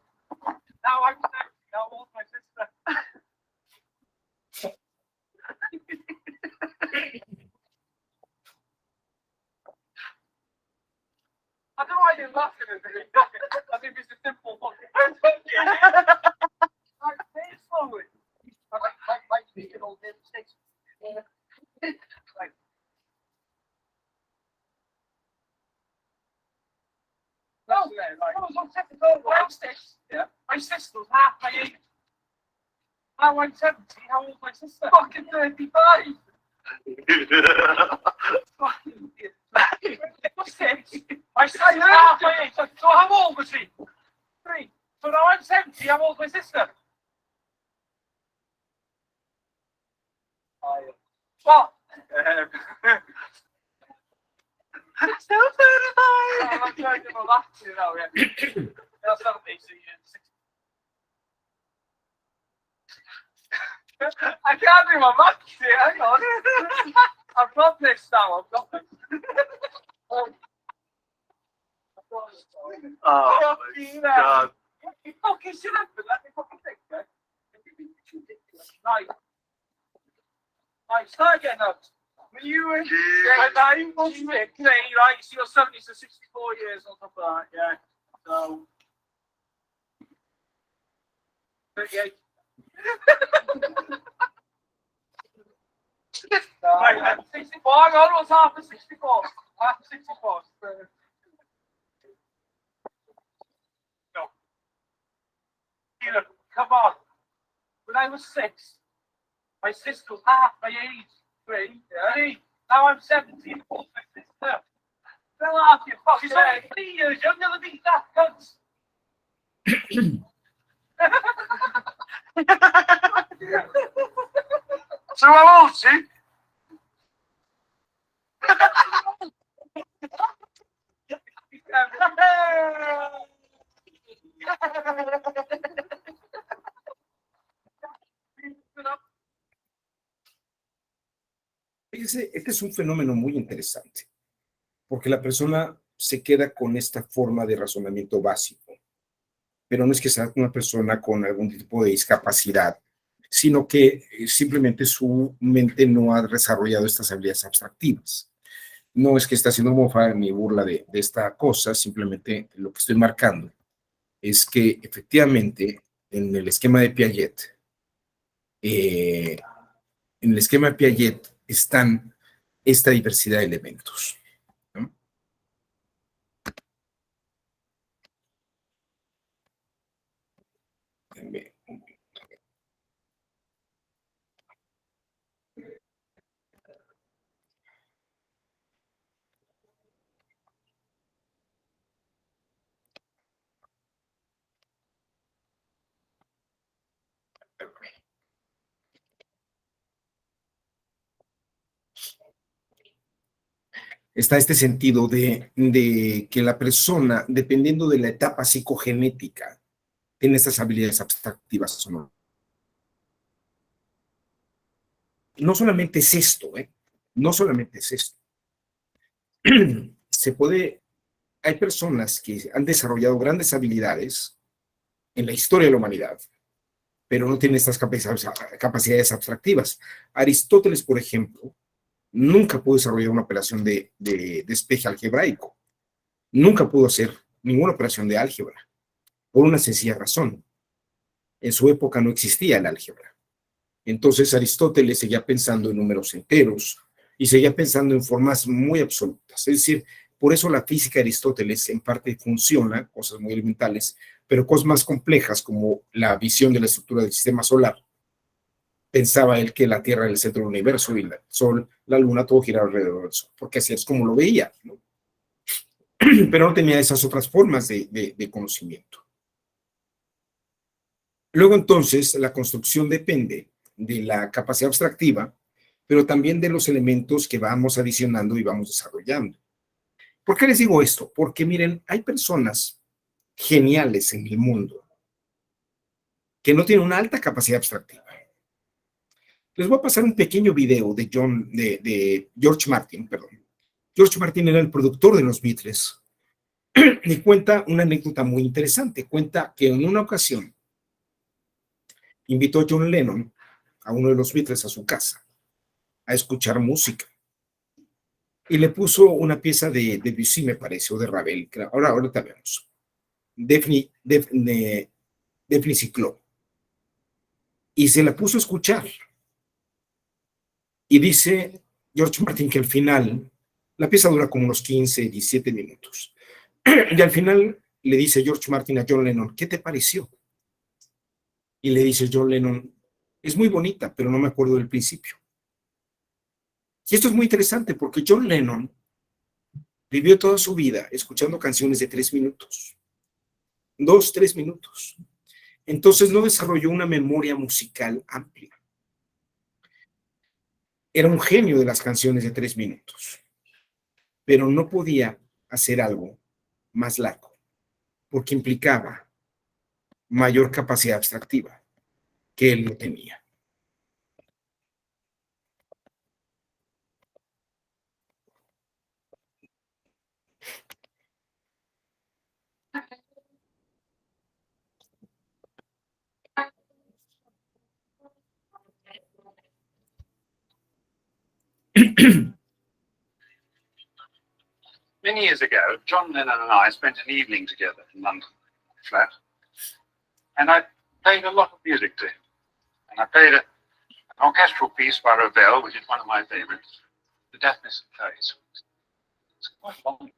Now I'm 70, how old my sister? I don't know why you're laughing at me. I think it's a simple fucking question. Like, say it slowly. Like speaking all the mistakes. Like, no, like, I was on technical. When I was 6, yeah, my sister was half my age. Now I'm 70, how old my sister? Fucking 35. Fucking idiot. What's 6? My sister half my age. So how old was she? 3. So now I'm 70, how old my sister? What? Still 35. I'm trying to relax, you know, yeah. That's not me, so you're 60. I can't do my maths here, hang on. I've got this now, I've got this. Oh my God. You fucking shut up and let me fucking think, yeah? Right. Right, start again now. When you were when I was 6, right, so you're 70, so 64 years on top of that, yeah. So 38. Right, 64. Hang on, what's half of 64? Half of 64. No. Here, come on. When I was 6, my sister was half my age. 3. Now I'm 70. My sister. Fill up, you fucking. She's only 3 years younger than me, that cunt. Sulla voce? Fíjese, este es un fenómeno muy interesante, porque la persona se queda con esta forma de razonamiento básico, pero no es que sea una persona con algún tipo de discapacidad, sino que simplemente su mente no ha desarrollado estas habilidades abstractivas. No es que está haciendo mofa ni burla de esta cosa, simplemente lo que estoy marcando es que efectivamente eh, en el esquema de Piaget están esta diversidad de elementos, ¿no? Está este sentido de que la persona, dependiendo de la etapa psicogenética, tiene estas habilidades abstractivas o no. No solamente es esto, ¿eh? No solamente es esto. Hay personas que han desarrollado grandes habilidades en la historia de la humanidad, pero no tienen estas capacidades abstractivas. Aristóteles, por ejemplo, nunca pudo desarrollar una operación de despeje algebraico. Nunca pudo hacer ninguna operación de álgebra, por una sencilla razón. En su época no existía el álgebra. Entonces Aristóteles seguía pensando en números enteros y seguía pensando en formas muy absolutas. Es decir, por eso la física de Aristóteles en parte funciona, cosas muy elementales, pero cosas más complejas como la visión de la estructura del sistema solar. Pensaba él que la Tierra era el centro del universo y el Sol, la Luna, todo giraba alrededor del Sol, porque así es como lo veía, ¿no? Pero no tenía esas otras formas de conocimiento. Luego entonces la construcción depende de la capacidad abstractiva, pero también de los elementos que vamos adicionando y vamos desarrollando. ¿Por qué les digo esto? Porque miren, hay personas geniales en el mundo que no tienen una alta capacidad abstractiva. Les voy a pasar un pequeño video de George Martin, perdón. George Martin era el productor de los Beatles y cuenta una anécdota muy interesante. Cuenta que en una ocasión invitó a John Lennon, a uno de los Beatles, a su casa a escuchar música y le puso una pieza de Debussy, me parece, o de Ravel. Ahorita vemos. Definitely Ciclo. Y se la puso a escuchar. Y dice George Martin que al final, la pieza dura como unos 15, 17 minutos. Y al final le dice George Martin a John Lennon, ¿qué te pareció? Y le dice John Lennon, es muy bonita, pero no me acuerdo del principio. Y esto es muy interesante porque John Lennon vivió toda su vida escuchando canciones de 3 minutos. 2, 3 minutos. Entonces no desarrolló una memoria musical amplia. Era un genio de las canciones de 3 minutos, pero no podía hacer algo más largo, porque implicaba mayor capacidad abstractiva que él no tenía. Many years ago, John Lennon and I spent an evening together in London, flat, and I played a lot of music to him. And I played an orchestral piece by Ravel, which is one of my favorites, The Deafness of Fairies. It's quite long.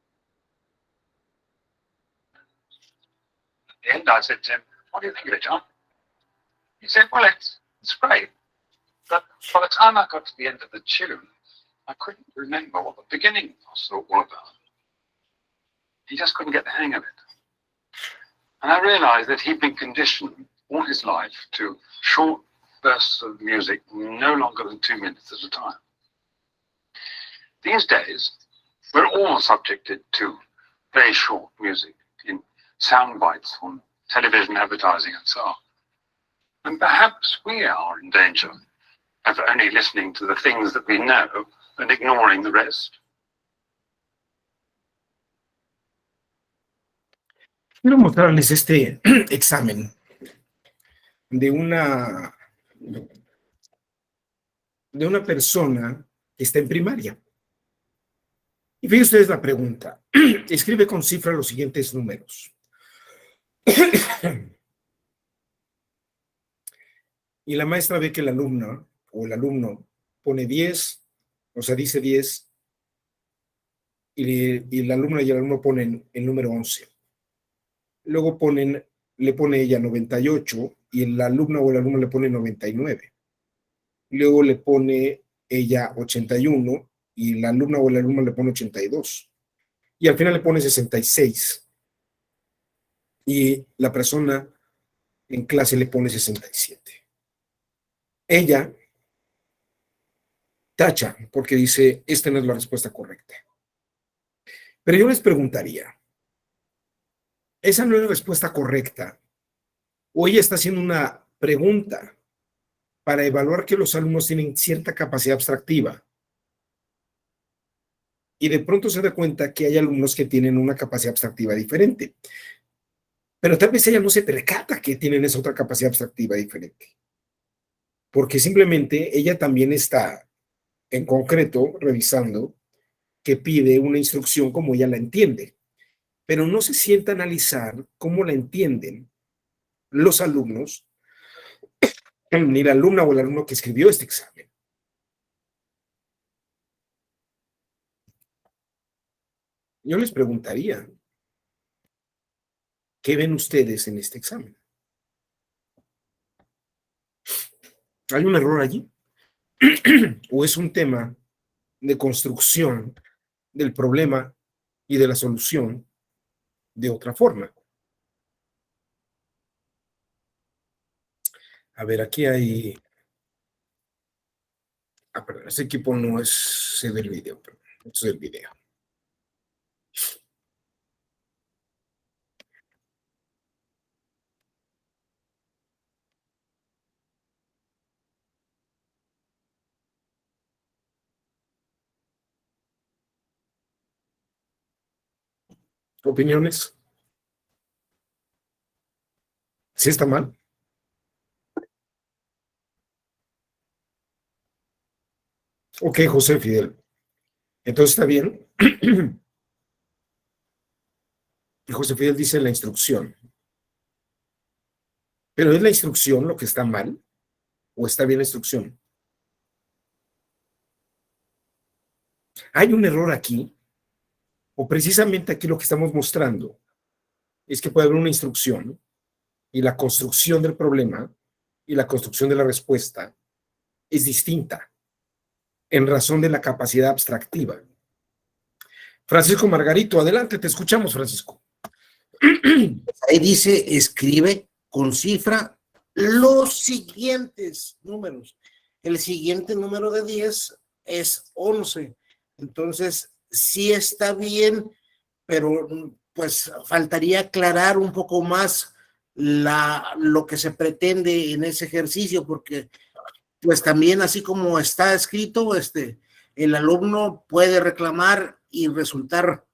At the end, I said to him, what do you think of it, John? He said, well, it's great. But by the time I got to the end of the tune, I couldn't remember what the beginning was all about. He just couldn't get the hang of it. And I realized that he'd been conditioned all his life to short bursts of music, no longer than 2 minutes at a time. These days, we're all subjected to very short music in sound bites on television advertising and so on. And perhaps we are in danger of only listening to the things that we know and ignoring the rest. Quiero mostrarles este examen de una persona que está en primaria. Y fíjense ustedes la pregunta. Escribe con cifra los siguientes números. Y la maestra ve que la alumna o el alumno pone 10, o sea, dice 10, y la alumna y el alumno ponen el número 11. Luego le pone ella 98 y la alumna o el alumno le pone 99. Luego le pone ella 81 y la alumna o el alumno le pone 82. Y al final le pone 66. Y la persona en clase le pone 67. Ella tacha porque dice, esta no es la respuesta correcta. Pero yo les preguntaría, ¿esa no es la respuesta correcta? ¿O ella está haciendo una pregunta para evaluar que los alumnos tienen cierta capacidad abstractiva? Y de pronto se da cuenta que hay alumnos que tienen una capacidad abstractiva diferente. Pero tal vez ella no se percata que tienen esa otra capacidad abstractiva diferente. Porque simplemente ella también está, en concreto, revisando que pide una instrucción como ella la entiende. Pero no se sienta a analizar cómo la entienden los alumnos, ni la alumna o el alumno que escribió este examen. Yo les preguntaría, ¿qué ven ustedes en este examen? ¿Hay un error allí? ¿O es un tema de construcción del problema y de la solución de otra forma? A ver, aquí hay... perdón, este equipo no es del video, pero esto es el video. ¿Opiniones? ¿Sí está mal? Ok, José Fidel. Entonces está bien. Y José Fidel dice la instrucción. ¿Pero es la instrucción lo que está mal? ¿O está bien la instrucción? ¿Hay un error aquí? ¿O precisamente aquí lo que estamos mostrando es que puede haber una instrucción y la construcción del problema y la construcción de la respuesta es distinta en razón de la capacidad abstractiva? Francisco Margarito, adelante, te escuchamos, Francisco. Ahí dice, escribe con cifra los siguientes números. El siguiente número de 10 es 11. Entonces, sí está bien, pero pues faltaría aclarar un poco más lo que se pretende en ese ejercicio, porque pues también así como está escrito, el alumno puede reclamar y resultar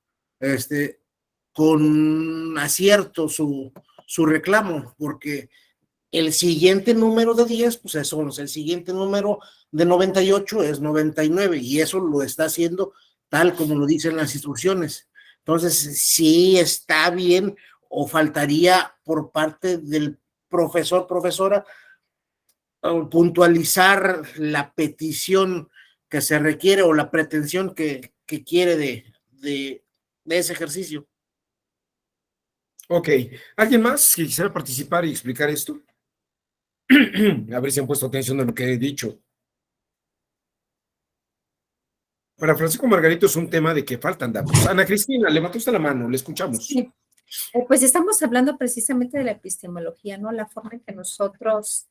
con acierto su reclamo, porque el siguiente número de 10 pues es 11, el siguiente número de 98 es 99 y eso lo está haciendo tal como lo dicen las instrucciones. Entonces, sí está bien o faltaría por parte del profesor, profesora, puntualizar la petición que se requiere o la pretensión que quiere de ese ejercicio. Ok. ¿Alguien más que quisiera participar y explicar esto? A ver si han puesto atención a lo que he dicho. Para Francisco Margarito es un tema de que faltan datos. Ana Cristina, levantó usted la mano, le escuchamos. Sí. Pues estamos hablando precisamente de la epistemología, ¿no? La forma en que nosotros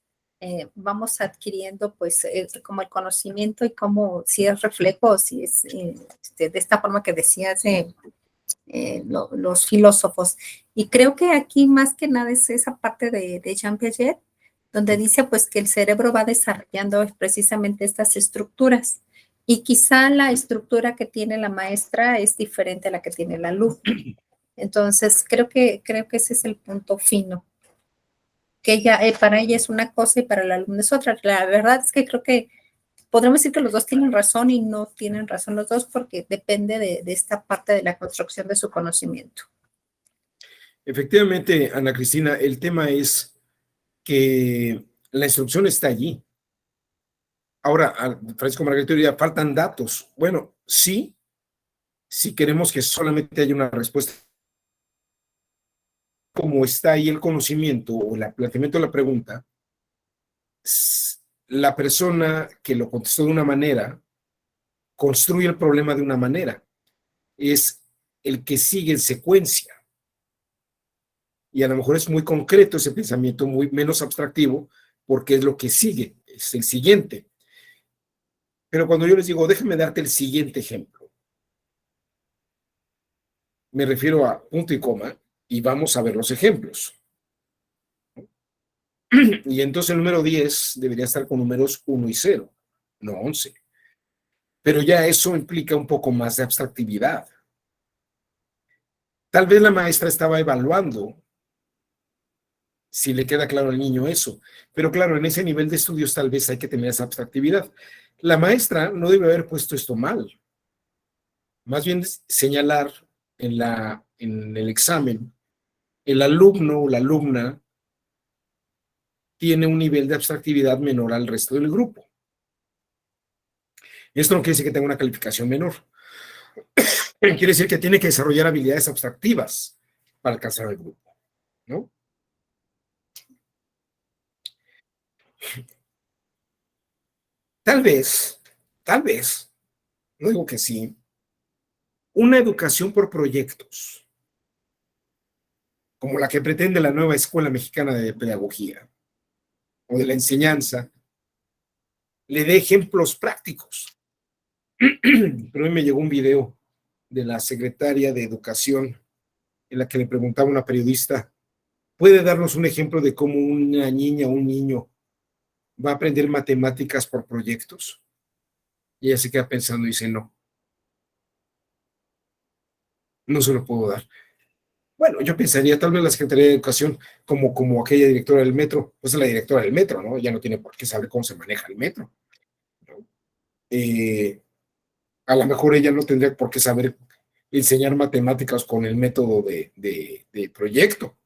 vamos adquiriendo, pues, como el conocimiento y cómo, si es reflejo, si es de esta forma que decías, los filósofos. Y creo que aquí más que nada es esa parte de Jean Piaget, donde dice pues que el cerebro va desarrollando precisamente estas estructuras. Y quizá la estructura que tiene la maestra es diferente a la que tiene el alumno. Entonces, creo que ese es el punto fino. Que ella, para ella es una cosa y para el alumno es otra. La verdad es que creo que podremos decir que los dos tienen razón y no tienen razón los dos porque depende de esta parte de la construcción de su conocimiento. Efectivamente, Ana Cristina, el tema es que la instrucción está allí. Ahora, Francisco Margarito diría, faltan datos. Bueno, sí, si queremos que solamente haya una respuesta. Como está ahí el conocimiento o el planteamiento de la pregunta, la persona que lo contestó de una manera construye el problema de una manera. Es el que sigue en secuencia. Y a lo mejor es muy concreto ese pensamiento, muy menos abstractivo, porque es lo que sigue, es el siguiente. Pero cuando yo les digo, déjame darte el siguiente ejemplo, me refiero a punto y coma, y vamos a ver los ejemplos. Y entonces el número 10 debería estar con números 1 y 0, no 11. Pero ya eso implica un poco más de abstractividad. Tal vez la maestra estaba evaluando si le queda claro al niño eso. Pero claro, en ese nivel de estudios tal vez hay que tener esa abstractividad. La maestra no debe haber puesto esto mal. Más bien señalar en el examen, el alumno o la alumna tiene un nivel de abstractividad menor al resto del grupo. Esto no quiere decir que tenga una calificación menor. Quiere decir que tiene que desarrollar habilidades abstractivas para alcanzar el grupo, ¿no? Tal vez, no digo que sí, una educación por proyectos, como la que pretende la nueva Escuela Mexicana de Pedagogía o de la enseñanza, le dé ejemplos prácticos. Pero hoy me llegó un video de la secretaria de Educación en la que le preguntaba a una periodista, ¿puede darnos un ejemplo de cómo una niña o un niño va a aprender matemáticas por proyectos? Y ella se queda pensando y dice, no se lo puedo dar. Bueno, yo pensaría tal vez la Secretaría de Educación como aquella directora del metro, pues es la directora del metro, ¿no? Ya no tiene por qué saber cómo se maneja el metro, ¿no? A lo mejor ella no tendría por qué saber enseñar matemáticas con el método de proyecto.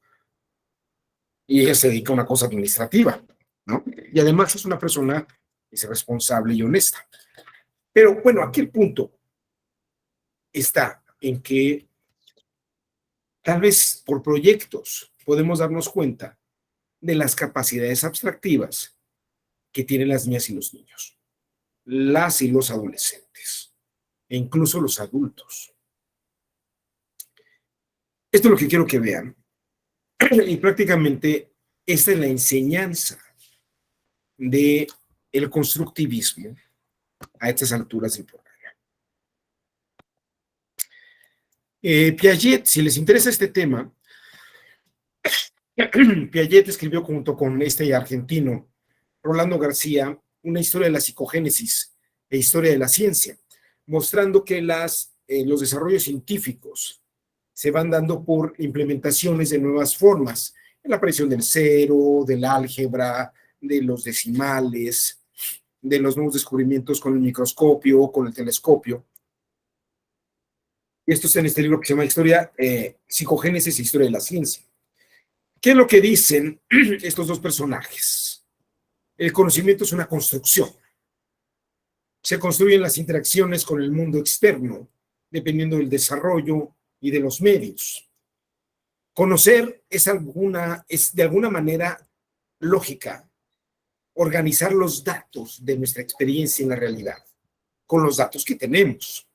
Y ella se dedica a una cosa administrativa, ¿no? Y además es una persona que es responsable y honesta. Pero bueno, aquí el punto está en que tal vez por proyectos podemos darnos cuenta de las capacidades abstractivas que tienen las niñas y los niños, las y los adolescentes, e incluso los adultos. Esto es lo que quiero que vean. Y prácticamente esta es la enseñanza del constructivismo a estas alturas del programa. Piaget, si les interesa este tema, Piaget escribió junto con este argentino, Rolando García, una historia de la psicogénesis e historia de la ciencia, mostrando que los desarrollos científicos se van dando por implementaciones de nuevas formas, en la aparición del cero, del álgebra, de los decimales, de los nuevos descubrimientos con el microscopio, con el telescopio. Y esto está en este libro que se llama Psicogénesis e Historia de la Ciencia. ¿Qué es lo que dicen estos dos personajes? El conocimiento es una construcción. Se construyen las interacciones con el mundo externo, dependiendo del desarrollo y de los medios. Conocer es de alguna manera lógica, organizar los datos de nuestra experiencia en la realidad, con los datos que tenemos.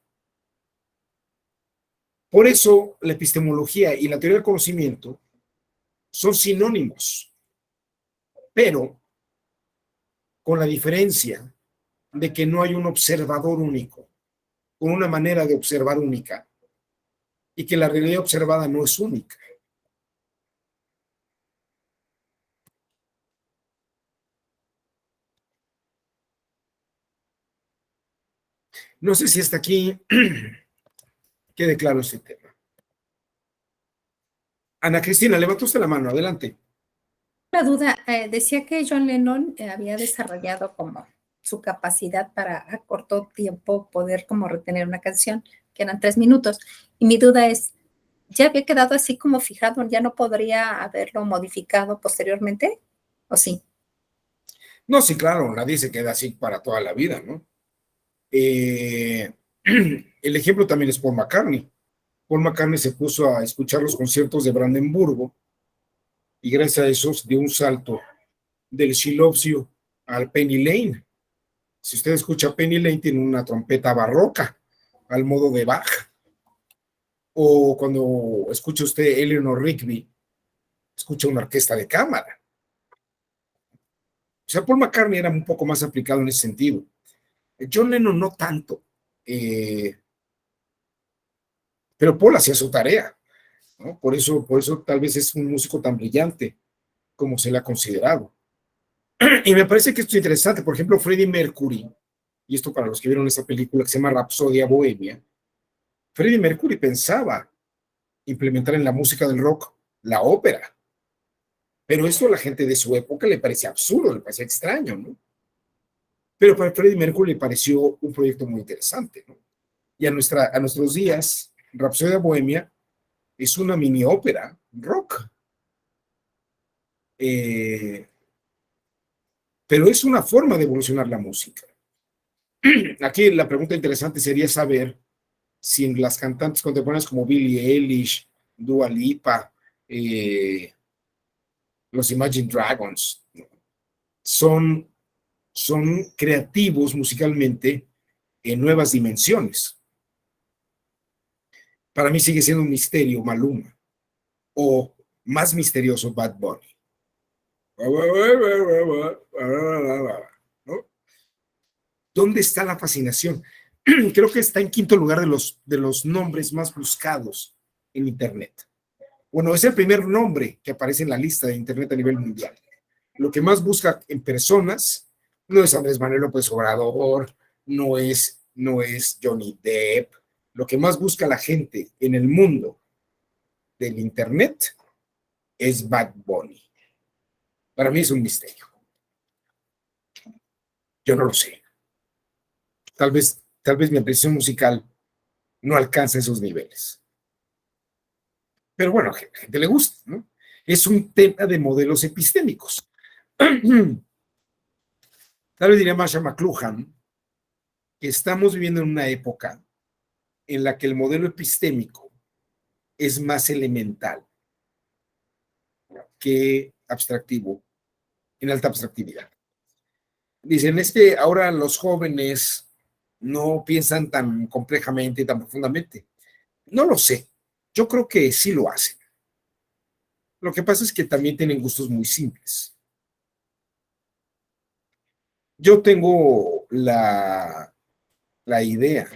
Por eso la epistemología y la teoría del conocimiento son sinónimos, pero con la diferencia de que no hay un observador único, con una manera de observar única, y que la realidad observada no es única. No sé si hasta aquí quede claro este tema. Ana Cristina, levanta usted la mano, adelante. La duda, decía que John Lennon había desarrollado como su capacidad para a corto tiempo poder como retener una canción, que eran 3 minutos. Y mi duda es, ¿ya había quedado así como fijado? ¿Ya no podría haberlo modificado posteriormente? ¿O sí? No, sí, claro, nadie se queda así para toda la vida, ¿no? El ejemplo también es Paul McCartney. Paul McCartney se puso a escuchar los conciertos de Brandenburgo y gracias a eso dio un salto del She Loves You al Penny Lane. Si usted escucha Penny Lane, tiene una trompeta barroca al modo de Bach. O cuando escucha usted Eleanor Rigby, escucha una orquesta de cámara. O sea, Paul McCartney era un poco más aplicado en ese sentido. John Lennon no tanto, pero Paul hacía su tarea, ¿no? Por eso tal vez es un músico tan brillante como se le ha considerado. Y me parece que esto es interesante. Por ejemplo, Freddie Mercury, y esto para los que vieron esa película que se llama Rapsodia Bohemia, Freddie Mercury pensaba implementar en la música del rock la ópera, pero esto a la gente de su época le parecía absurdo, le parecía extraño, ¿no? Pero para Freddie Mercury le pareció un proyecto muy interesante, ¿no? Y a nuestros días, Rapsodia Bohemia es una mini ópera rock. Pero es una forma de evolucionar la música. Aquí la pregunta interesante sería saber si en las cantantes contemporáneas como Billie Eilish, Dua Lipa, los Imagine Dragons, son creativos musicalmente en nuevas dimensiones. Para mí sigue siendo un misterio Maluma, o más misterioso Bad Bunny. ¿No? ¿Dónde está la fascinación? Creo que está en quinto lugar de los nombres más buscados en Internet. Bueno, es el primer nombre que aparece en la lista de Internet a nivel mundial. Lo que más busca en personas no es Andrés Manuel López Obrador, no es Johnny Depp. Lo que más busca la gente en el mundo del Internet es Bad Bunny. Para mí es un misterio. Yo no lo sé. Tal vez mi apreciación musical no alcanza esos niveles. Pero bueno, a la gente le gusta, ¿no? Es un tema de modelos epistémicos. Tal vez diría Marshall McLuhan que estamos viviendo en una época en la que el modelo epistémico es más elemental que abstractivo, en alta abstractividad. Dicen, es que ahora los jóvenes no piensan tan complejamente y tan profundamente. No lo sé. Yo creo que sí lo hacen. Lo que pasa es que también tienen gustos muy simples. Yo tengo la idea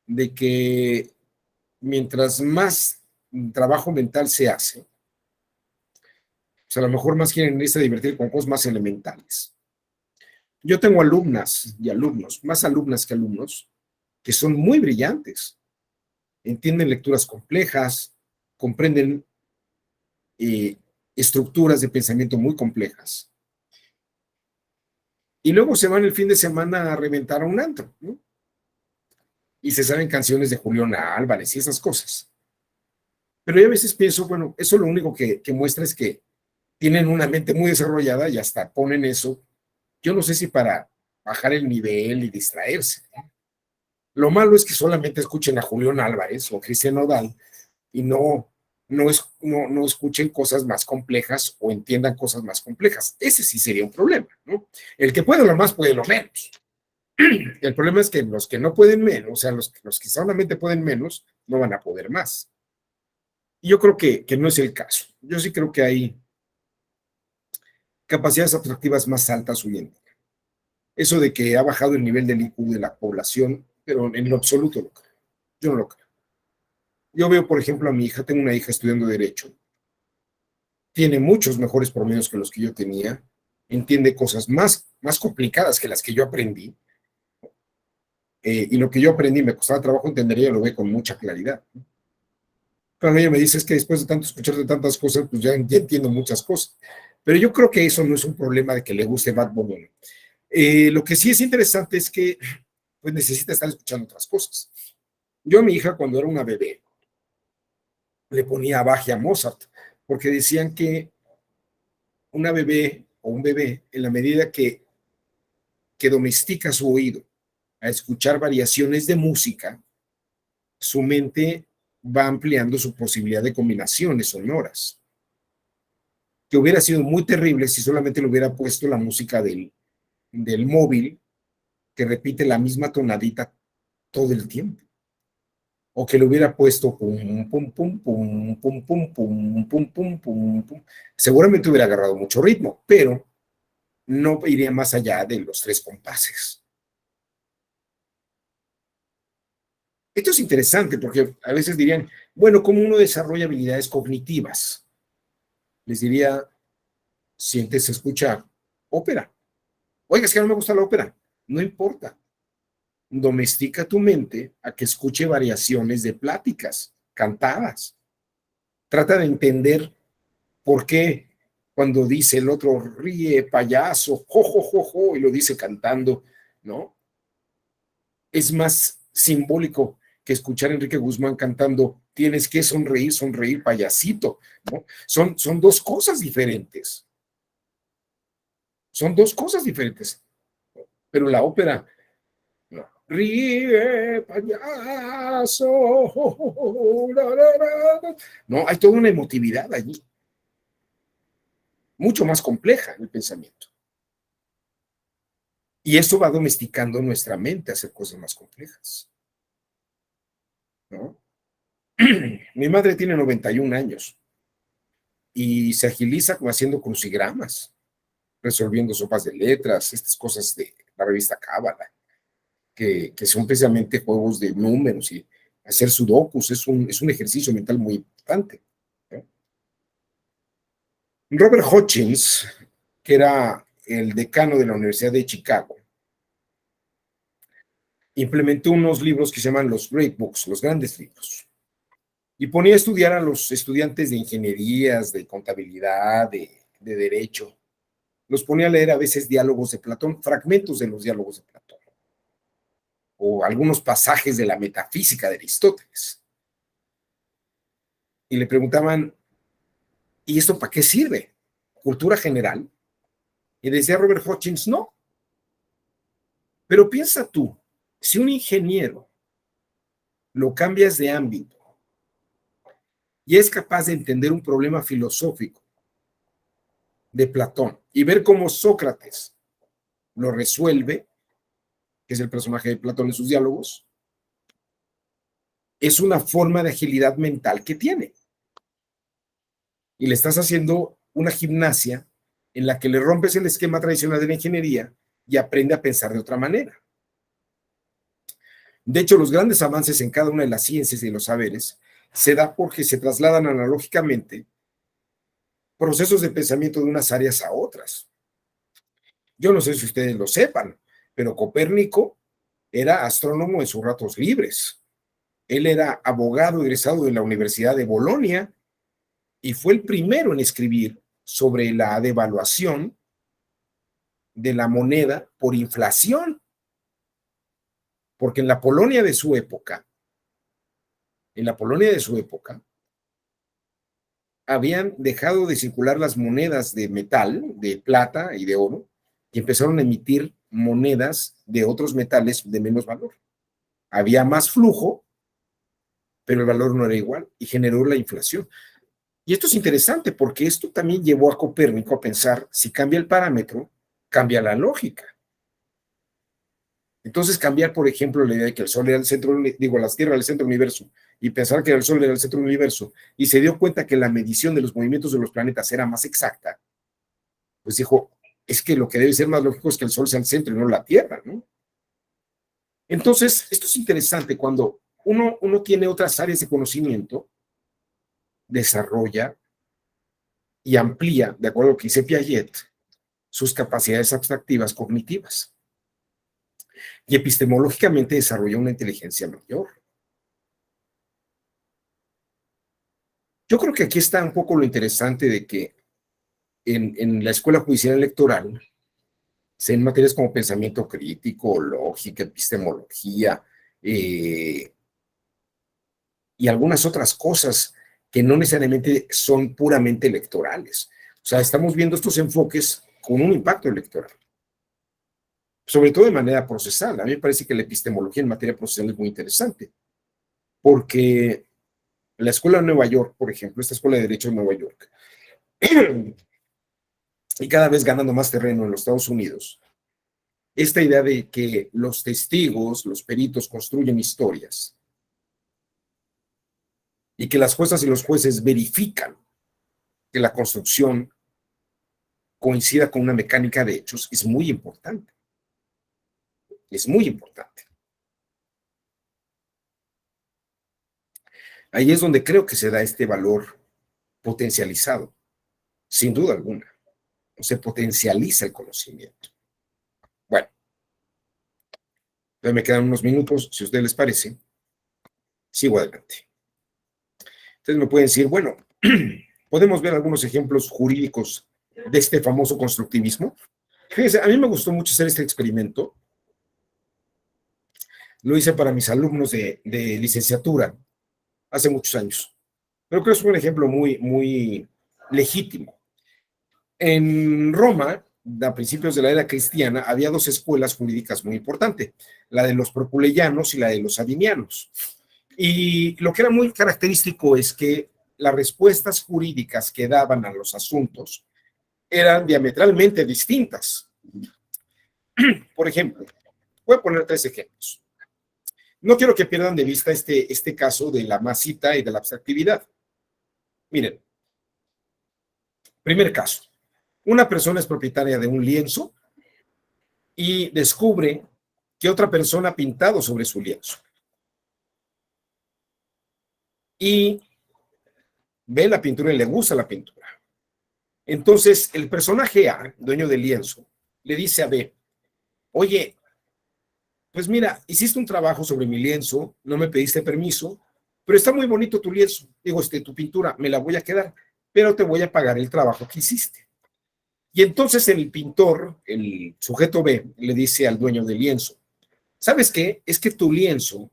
de que mientras más trabajo mental se hace, pues a lo mejor más quieren irse a divertir con cosas más elementales. Yo tengo alumnas y alumnos, más alumnas que alumnos, que son muy brillantes, entienden lecturas complejas, comprenden estructuras de pensamiento muy complejas. Y luego se van el fin de semana a reventar a un antro, ¿no? Y se saben canciones de Julián Álvarez y esas cosas. Pero yo a veces pienso, bueno, eso lo único que muestra es que tienen una mente muy desarrollada y hasta ponen eso. Yo no sé si para bajar el nivel y distraerse, ¿no? Lo malo es que solamente escuchen a Julián Álvarez o Cristian Nodal y no escuchen cosas más complejas o entiendan cosas más complejas. Ese sí sería un problema, ¿no? El que puede lo más puede lo menos. El problema es que los que no pueden menos, o sea, los que solamente pueden menos, no van a poder más. Y yo creo que no es el caso. Yo sí creo que hay capacidades atractivas más altas hoy en día. Eso de que ha bajado el nivel del IQ de la población, pero en lo absoluto lo creo. Yo no lo creo. Yo veo, por ejemplo, a mi hija, tengo una hija estudiando Derecho, tiene muchos mejores promedios que los que yo tenía, entiende cosas más complicadas que las que yo aprendí, y lo que yo aprendí me costaba trabajo entender, ella lo ve con mucha claridad. Cuando ella me dice, es que después de tanto escuchar de tantas cosas, pues ya entiendo muchas cosas. Pero yo creo que eso no es un problema de que le guste Bad Bunny. Lo que sí es interesante es que pues necesita estar escuchando otras cosas. Yo a mi hija, cuando era una bebé, le ponía Bach y a Mozart, porque decían que una bebé o un bebé, en la medida que domestica su oído a escuchar variaciones de música, su mente va ampliando su posibilidad de combinaciones sonoras. Que hubiera sido muy terrible si solamente le hubiera puesto la música del móvil, que repite la misma tonadita todo el tiempo. O que le hubiera puesto pum, pum, pum, pum, pum, pum, pum, pum, pum, pum, pum. Seguramente hubiera agarrado mucho ritmo, pero no iría más allá de los 3 compases. Esto es interesante porque a veces dirían, bueno, ¿cómo uno desarrolla habilidades cognitivas? Les diría, sientes escuchar ópera. Oiga, es que no me gusta la ópera. No importa. Domestica tu mente a que escuche variaciones de pláticas cantadas. Trata de entender por qué cuando dice el otro ríe, payaso, jo, jo, jo, jo, y lo dice cantando, ¿no? Es más simbólico que escuchar a Enrique Guzmán cantando tienes que sonreír, sonreír, payasito, ¿no? Son 2 cosas diferentes. Son 2 cosas diferentes. Pero la ópera, no. Ríe, payaso. No, hay toda una emotividad allí. Mucho más compleja en el pensamiento. Y eso va domesticando nuestra mente a hacer cosas más complejas. ¿No? Mi madre tiene 91 años y se agiliza como haciendo crucigramas, resolviendo sopas de letras, estas cosas de la revista Cábala, que son precisamente juegos de números y hacer sudokus es un ejercicio mental muy importante. ¿No? Robert Hutchins, que era el decano de la Universidad de Chicago, implementó unos libros que se llaman los Great Books, los grandes libros, y ponía a estudiar a los estudiantes de ingenierías, de contabilidad, de derecho. Los ponía a leer a veces diálogos de Platón, fragmentos de los diálogos de Platón, o algunos pasajes de la metafísica de Aristóteles. Y le preguntaban, ¿y esto para qué sirve? ¿Cultura general? Y decía Robert Hutchins, no. Pero piensa tú, si un ingeniero lo cambias de ámbito y es capaz de entender un problema filosófico de Platón y ver cómo Sócrates lo resuelve, que es el personaje de Platón en sus diálogos, es una forma de agilidad mental que tiene. Y le estás haciendo una gimnasia en la que le rompes el esquema tradicional de la ingeniería y aprende a pensar de otra manera. De hecho, los grandes avances en cada una de las ciencias y de los saberes se da porque se trasladan analógicamente procesos de pensamiento de unas áreas a otras. Yo no sé si ustedes lo sepan, pero Copérnico era astrónomo en sus ratos libres. Él era abogado egresado de la Universidad de Bolonia y fue el primero en escribir sobre la devaluación de la moneda por inflación. Porque en la Polonia de su época, habían dejado de circular las monedas de metal, de plata y de oro, y empezaron a emitir monedas de otros metales de menos valor. Había más flujo, pero el valor no era igual, y generó la inflación. Y esto es interesante porque esto también llevó a Copérnico a pensar, si cambia el parámetro, cambia la lógica. Entonces, cambiar, por ejemplo, la idea de que el Sol era el centro, digo, la Tierra era el centro del universo, y pensar que el Sol era el centro del universo, y se dio cuenta que la medición de los movimientos de los planetas era más exacta, pues dijo, es que lo que debe ser más lógico es que el Sol sea el centro y no la Tierra, ¿no? Entonces, esto es interesante cuando uno tiene otras áreas de conocimiento, desarrolla y amplía, de acuerdo a lo que dice Piaget, sus capacidades abstractivas cognitivas. Y epistemológicamente desarrolla una inteligencia mayor. Yo creo que aquí está un poco lo interesante de que en la Escuela Judicial Electoral se en materias como pensamiento crítico, lógica, epistemología y algunas otras cosas que no necesariamente son puramente electorales. O sea, estamos viendo estos enfoques con un impacto electoral, sobre todo de manera procesal. A mí me parece que la epistemología en materia procesal es muy interesante, porque la Escuela de Nueva York, por ejemplo, esta Escuela de Derecho de Nueva York, y cada vez ganando más terreno en los Estados Unidos, esta idea de que los testigos, los peritos construyen historias y que las juezas y los jueces verifican que la construcción coincida con una mecánica de hechos, es muy importante. Es muy importante. Ahí es donde creo que se da este valor potencializado, sin duda alguna. Se potencializa el conocimiento. Bueno, ya me quedan unos minutos, si a ustedes les parece, sigo adelante. Ustedes me pueden decir, bueno, ¿podemos ver algunos ejemplos jurídicos de este famoso constructivismo? Fíjense, a mí me gustó mucho hacer este experimento. Lo hice para mis alumnos de licenciatura hace muchos años. Pero creo que es un ejemplo muy legítimo. En Roma, a principios de la era cristiana, había dos escuelas jurídicas muy importantes, la de los proculeyanos y la de los sabinianos. Y lo que era muy característico es que las respuestas jurídicas que daban a los asuntos eran diametralmente distintas. Por ejemplo, voy a poner 3 ejemplos. No quiero que pierdan de vista este caso de la masita y de la abstractividad. Miren, primer caso. Una persona es propietaria de un lienzo y descubre que otra persona ha pintado sobre su lienzo. Y ve la pintura y le gusta la pintura. Entonces, el personaje A, dueño del lienzo, le dice a B, oye, pues mira, hiciste un trabajo sobre mi lienzo, no me pediste permiso, pero está muy bonito tu lienzo, digo, tu pintura, me la voy a quedar, pero te voy a pagar el trabajo que hiciste. Y entonces el pintor, el sujeto B, le dice al dueño del lienzo, ¿sabes qué? Es que tu lienzo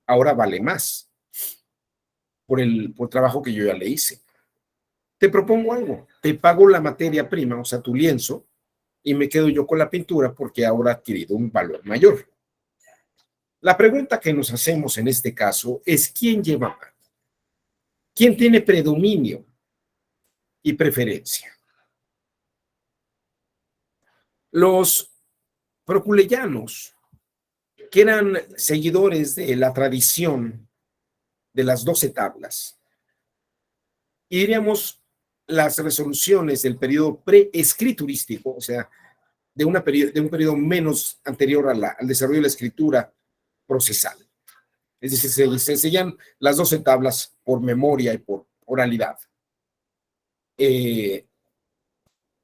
ahora vale más por el trabajo que yo ya le hice. Te propongo algo, te pago la materia prima, o sea, tu lienzo, y me quedo yo con la pintura porque ahora ha adquirido un valor mayor. La pregunta que nos hacemos en este caso es ¿quién lleva más? ¿Quién tiene predominio y preferencia? Los proculeyanos, que eran seguidores de la tradición de las 12 tablas, y diríamos las resoluciones del periodo preescriturístico, o sea, de un periodo menos anterior al desarrollo de la escritura procesal. Es decir, se sellan las 12 tablas por memoria y por oralidad.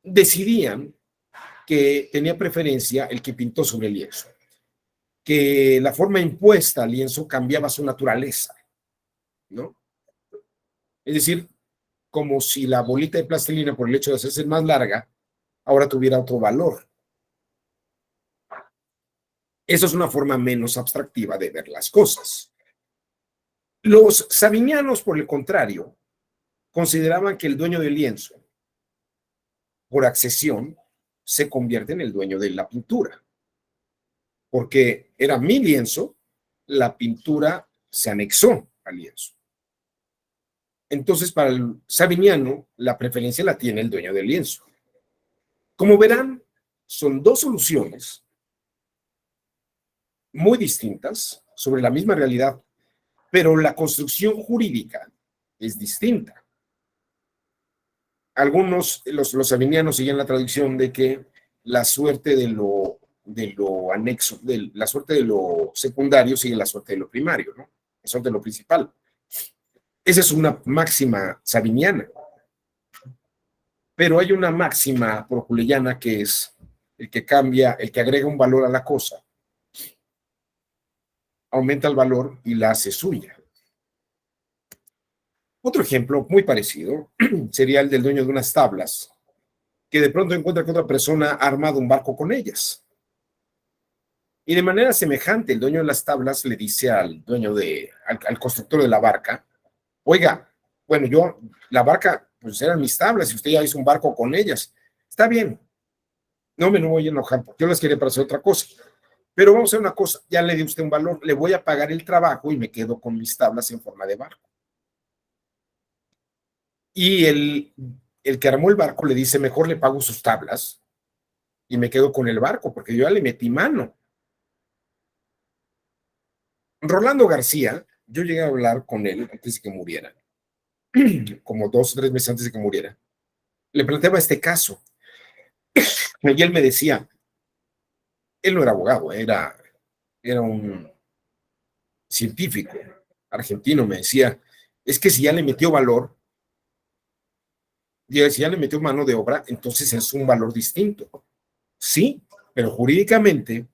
Decidían que tenía preferencia el que pintó sobre el lienzo, que la forma impuesta al lienzo cambiaba su naturaleza, ¿no? Es decir, como si la bolita de plastilina, por el hecho de hacerse más larga, ahora tuviera otro valor. Eso es una forma menos abstractiva de ver las cosas. Los sabinianos, por el contrario, consideraban que el dueño del lienzo, por accesión, se convierte en el dueño de la pintura. Porque era mi lienzo, la pintura se anexó al lienzo. Entonces, para el sabiniano, la preferencia la tiene el dueño del lienzo. Como verán, son 2 soluciones muy distintas sobre la misma realidad, pero la construcción jurídica es distinta. Algunos, los sabinianos siguen la tradición de que la suerte de lo anexo, la suerte de lo secundario sigue la suerte de lo primario, ¿no? La suerte de lo principal. Esa es una máxima sabiniana. Pero hay una máxima proculeyana que es el que cambia, el que agrega un valor a la cosa, aumenta el valor y la hace suya. Otro ejemplo muy parecido sería el del dueño de unas tablas, que de pronto encuentra que otra persona ha armado un barco con ellas. Y de manera semejante, el dueño de las tablas le dice al constructor de la barca, oiga, bueno, la barca, pues eran mis tablas y usted ya hizo un barco con ellas. Está bien, no me voy a enojar, porque yo las quería para hacer otra cosa. Pero vamos a hacer una cosa, ya le di usted un valor, le voy a pagar el trabajo y me quedo con mis tablas en forma de barco. Y el que armó el barco le dice, mejor le pago sus tablas y me quedo con el barco, porque yo ya le metí mano. Rolando García, yo llegué a hablar con él antes de que muriera, como 2 o 3 meses antes de que muriera. Le planteaba este caso. Y él me decía, él no era abogado, era un científico argentino, me decía, es que si ya le metió valor, si ya le metió mano de obra, entonces es un valor distinto. Sí, pero jurídicamente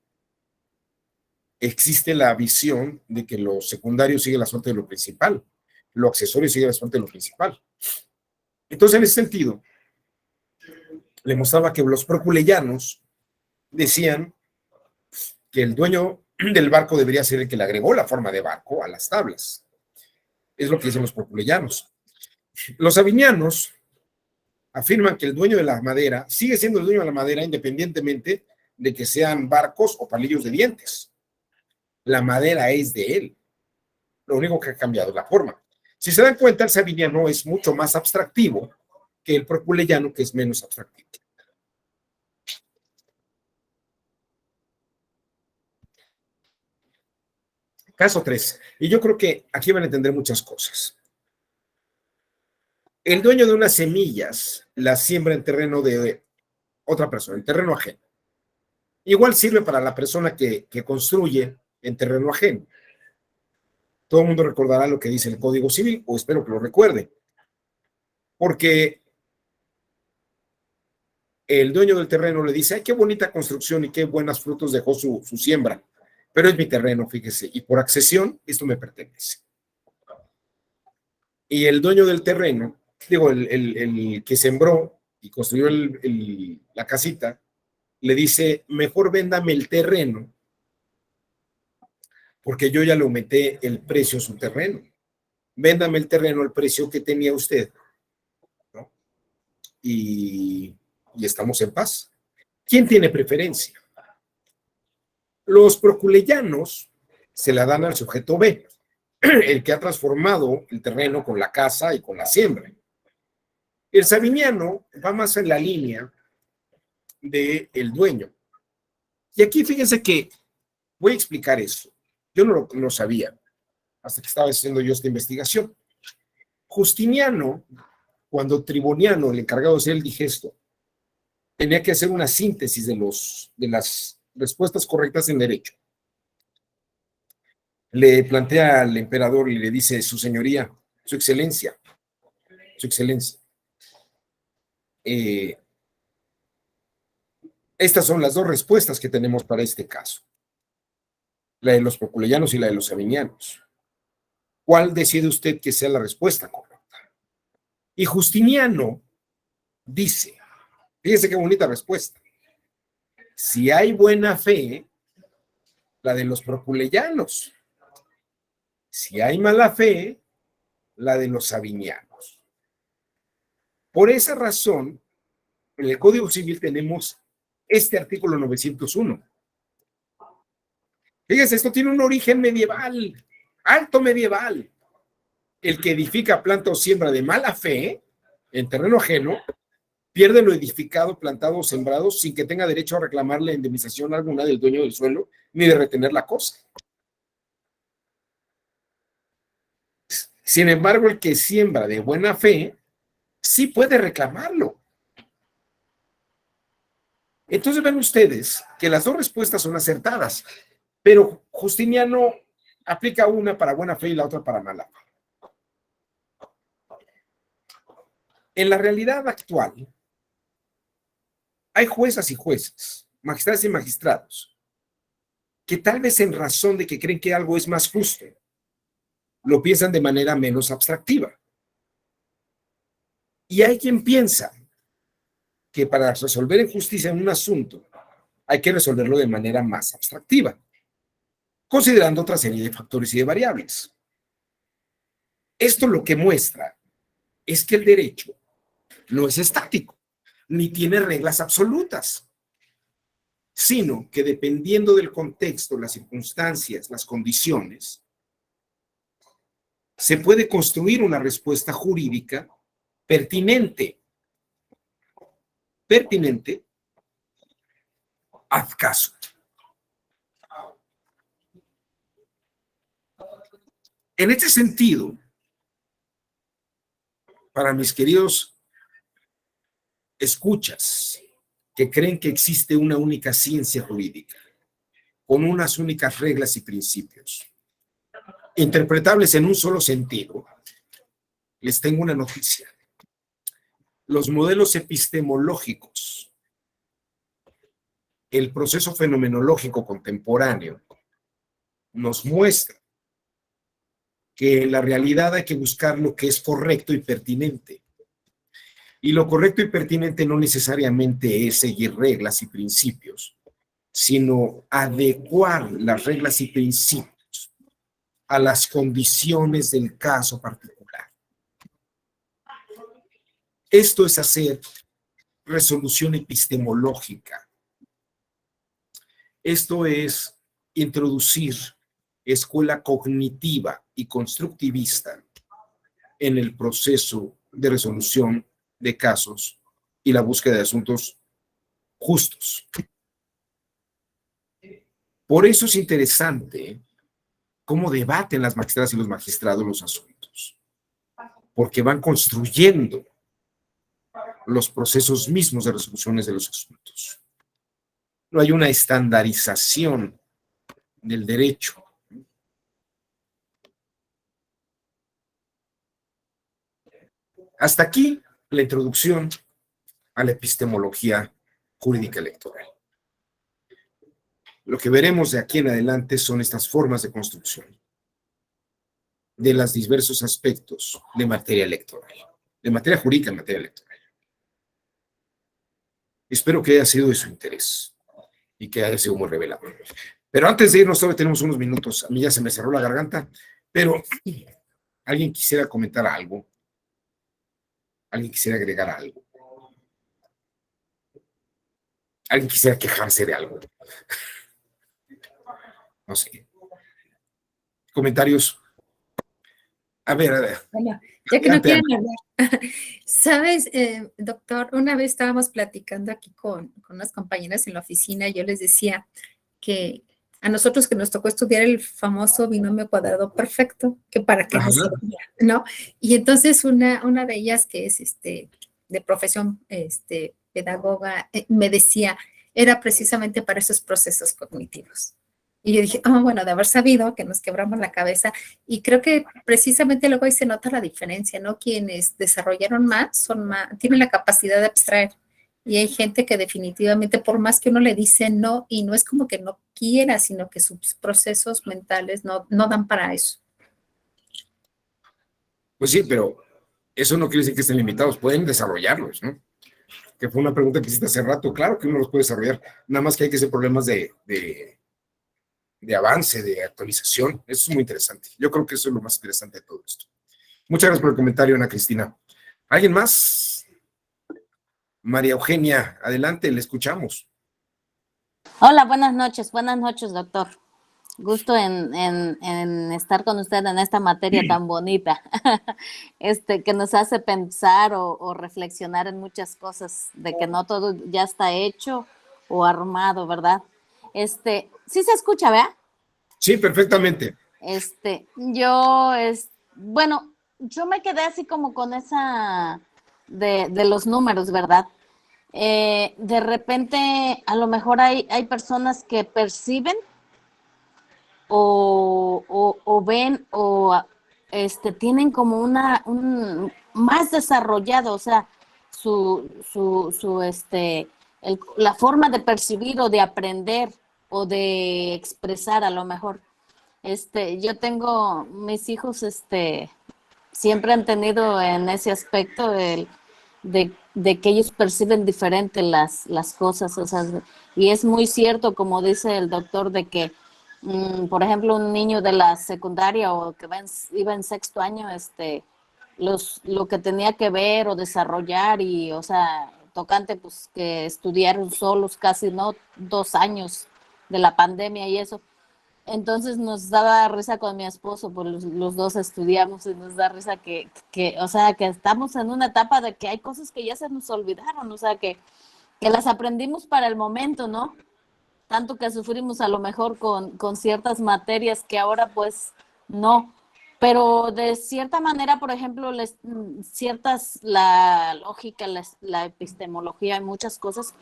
existe la visión de que lo secundario sigue la suerte de lo principal, lo accesorio sigue la suerte de lo principal. Entonces, en ese sentido, le mostraba que los proculeyanos decían que el dueño del barco debería ser el que le agregó la forma de barco a las tablas. Es lo que dicen los proculeyanos. Los sabinianos afirman que el dueño de la madera sigue siendo el dueño de la madera independientemente de que sean barcos o palillos de dientes. La madera es de él. Lo único que ha cambiado es la forma. Si se dan cuenta, el sabiniano es mucho más abstractivo que el proculeyano, que es menos abstractivo. Caso 3. Y yo creo que aquí van a entender muchas cosas. El dueño de unas semillas las siembra en terreno de otra persona, en terreno ajeno. Igual sirve para la persona que construye en terreno ajeno. Todo el mundo recordará lo que dice el Código Civil, o espero que lo recuerde. Porque el dueño del terreno le dice, ay, qué bonita construcción y qué buenos frutos dejó su siembra. Pero es mi terreno, fíjese, y por accesión, esto me pertenece. Y el dueño del terreno, digo, el que sembró y construyó la casita, le dice, mejor véndame el terreno, porque yo ya le aumenté el precio a su terreno. Véndame el terreno al precio que tenía usted, ¿no? Y estamos en paz. ¿Quién tiene preferencia? Los proculeyanos se la dan al sujeto B, el que ha transformado el terreno con la casa y con la siembra. El sabiniano va más en la línea del dueño. Y aquí fíjense que voy a explicar eso. Yo no lo sabía hasta que estaba haciendo yo esta investigación. Justiniano, cuando Triboniano, el encargado de hacer el digesto, tenía que hacer una síntesis de las respuestas correctas en derecho. Le plantea al emperador y le dice, su señoría, su excelencia, estas son las 2 respuestas que tenemos para este caso, la de los proculeyanos y la de los sabinianos. ¿Cuál decide usted que sea la respuesta correcta? Y Justiniano dice, fíjese qué bonita respuesta, si hay buena fe, la de los proculeyanos. Si hay mala fe, la de los sabinianos. Por esa razón, en el Código Civil tenemos este artículo 901. Fíjense, esto tiene un origen medieval, alto medieval. El que edifica, planta o siembra de mala fe en terreno ajeno pierde lo edificado, plantado o sembrado sin que tenga derecho a reclamarle indemnización alguna del dueño del suelo ni de retener la cosa. Sin embargo, el que siembra de buena fe sí puede reclamarlo. Entonces ven ustedes que las dos respuestas son acertadas, pero Justiniano aplica una para buena fe y la otra para mala fe. En la realidad actual, hay juezas y jueces, magistrados y magistrados, que tal vez en razón de que creen que algo es más justo, lo piensan de manera menos abstractiva. Y hay quien piensa que para resolver en justicia un asunto hay que resolverlo de manera más abstractiva, considerando otra serie de factores y de variables. Esto lo que muestra es que el derecho no es estático, ni tiene reglas absolutas, sino que dependiendo del contexto, las circunstancias, las condiciones, se puede construir una respuesta jurídica pertinente ad caso. En este sentido, para mis queridos escuchas que creen que existe una única ciencia jurídica, con unas únicas reglas y principios, interpretables en un solo sentido, les tengo una noticia. Los modelos epistemológicos, el proceso fenomenológico contemporáneo, nos muestra que en la realidad hay que buscar lo que es correcto y pertinente. Y lo correcto y pertinente no necesariamente es seguir reglas y principios, sino adecuar las reglas y principios a las condiciones del caso particular. Esto es hacer resolución epistemológica. Esto es introducir escuela cognitiva y constructivista en el proceso de resolución de casos y la búsqueda de asuntos justos. Por eso es interesante cómo debaten las magistradas y los magistrados los asuntos, porque van construyendo los procesos mismos de resoluciones de los asuntos. No hay una estandarización del derecho. Hasta aquí la introducción a la epistemología jurídica electoral. Lo que veremos de aquí en adelante son estas formas de construcción de los diversos aspectos de materia electoral, de materia jurídica en materia electoral. Espero que haya sido de su interés y que haya sido muy revelador. Pero antes de irnos, todavía tenemos unos minutos. A mí ya se me cerró la garganta, pero ¿alguien quisiera comentar algo? ¿Alguien quisiera agregar algo? ¿Alguien quisiera quejarse de algo? No sé. ¿Comentarios? A ver. Bueno, ya que no quieren hablar. Sabes, doctor, una vez estábamos platicando aquí con unas compañeras en la oficina y yo les decía que a nosotros que nos tocó estudiar el famoso binomio cuadrado perfecto, que para qué nos servía, ¿no? Y entonces una de ellas que es de profesión pedagoga me decía, era precisamente para esos procesos cognitivos. Y yo dije, bueno, de haber sabido que nos quebramos la cabeza. Y creo que precisamente luego ahí se nota la diferencia, ¿no? Quienes desarrollaron más, tienen la capacidad de abstraer. Y hay gente que definitivamente, por más que uno le dice no, y no es como que no quiera, sino que sus procesos mentales no dan para eso. Pues sí, pero eso no quiere decir que estén limitados, pueden desarrollarlos, ¿no? Que fue una pregunta que hiciste hace rato, claro que uno los puede desarrollar, nada más que hay que hacer problemas de avance, de actualización. Eso es muy interesante. Yo creo que eso es lo más interesante de todo esto. Muchas gracias por el comentario, Ana Cristina. ¿Alguien más? María Eugenia, adelante, le escuchamos. Hola, buenas noches, doctor. Gusto en estar con usted en esta materia tan bonita, que nos hace pensar o reflexionar en muchas cosas, de que no todo ya está hecho o armado, ¿verdad? Sí se escucha, ¿verdad? Sí, perfectamente. Bueno, yo me quedé así como con esa de los números, ¿verdad? De repente, a lo mejor hay personas que perciben o ven tienen como un más desarrollado, o sea, la forma de percibir o de aprender o de expresar a lo mejor. Yo tengo mis hijos, siempre han tenido en ese aspecto de que ellos perciben diferente las cosas, o sea, y es muy cierto, como dice el doctor, de que, por ejemplo, un niño de la secundaria o que iba en sexto año, lo que tenía que ver o desarrollar y, o sea, tocante, pues, que estudiaron solos casi, ¿no? 2 años de la pandemia y eso. Entonces nos daba risa con mi esposo, pues los dos estudiamos y nos da risa o sea, que estamos en una etapa de que hay cosas que ya se nos olvidaron, o sea, que las aprendimos para el momento, ¿no? Tanto que sufrimos a lo mejor con ciertas materias que ahora pues no. Pero de cierta manera, por ejemplo, la lógica, la epistemología y muchas cosas,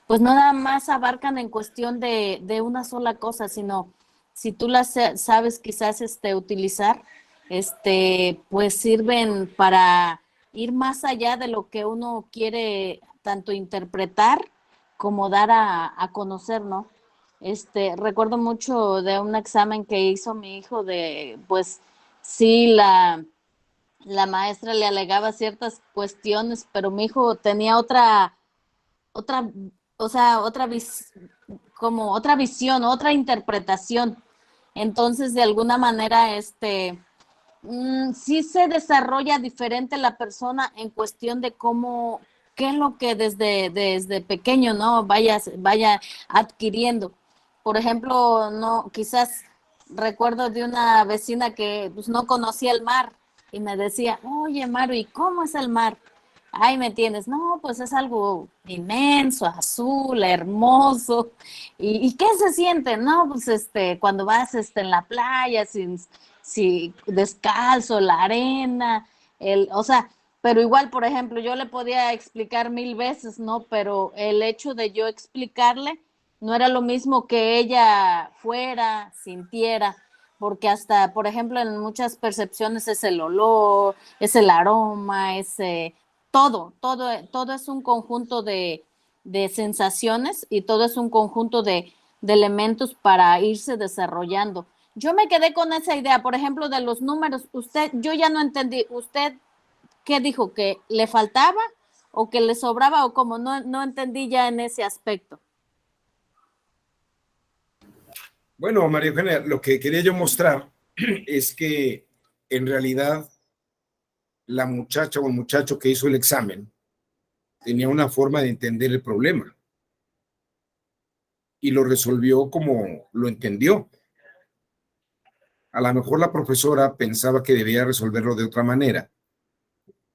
pues no nada más abarcan en cuestión de una sola cosa, sino si tú las sabes quizás utilizar, pues sirven para ir más allá de lo que uno quiere tanto interpretar como dar a conocer, ¿no? Recuerdo mucho de un examen que hizo mi hijo pues sí, la maestra le alegaba ciertas cuestiones, pero mi hijo tenía otra, o sea, como otra visión, otra interpretación. Entonces, de alguna manera, sí se desarrolla diferente la persona en cuestión de qué es lo que desde pequeño, ¿no? Vaya adquiriendo. Por ejemplo, no, quizás recuerdo de una vecina que pues, no conocía el mar y me decía, oye, Maru, ¿y cómo es el mar? Ahí me tienes, no, pues es algo inmenso, azul, hermoso. ¿Y qué se siente? No, pues cuando vas en la playa, descalzo, la arena, o sea, pero igual, por ejemplo, yo le podía explicar 1000 veces, ¿no? Pero el hecho de yo explicarle no era lo mismo que ella fuera, sintiera, porque hasta, por ejemplo, en muchas percepciones es el olor, es el aroma, todo es un conjunto de sensaciones y todo es un conjunto de elementos para irse desarrollando. Yo me quedé con esa idea, por ejemplo, de los números. Yo ya no entendí. ¿Usted qué dijo? ¿Que le faltaba o que le sobraba o cómo? No entendí ya en ese aspecto. Bueno, María Eugenia, lo que quería yo mostrar es que en realidad la muchacha o el muchacho que hizo el examen tenía una forma de entender el problema y lo resolvió como lo entendió. A lo mejor la profesora pensaba que debía resolverlo de otra manera,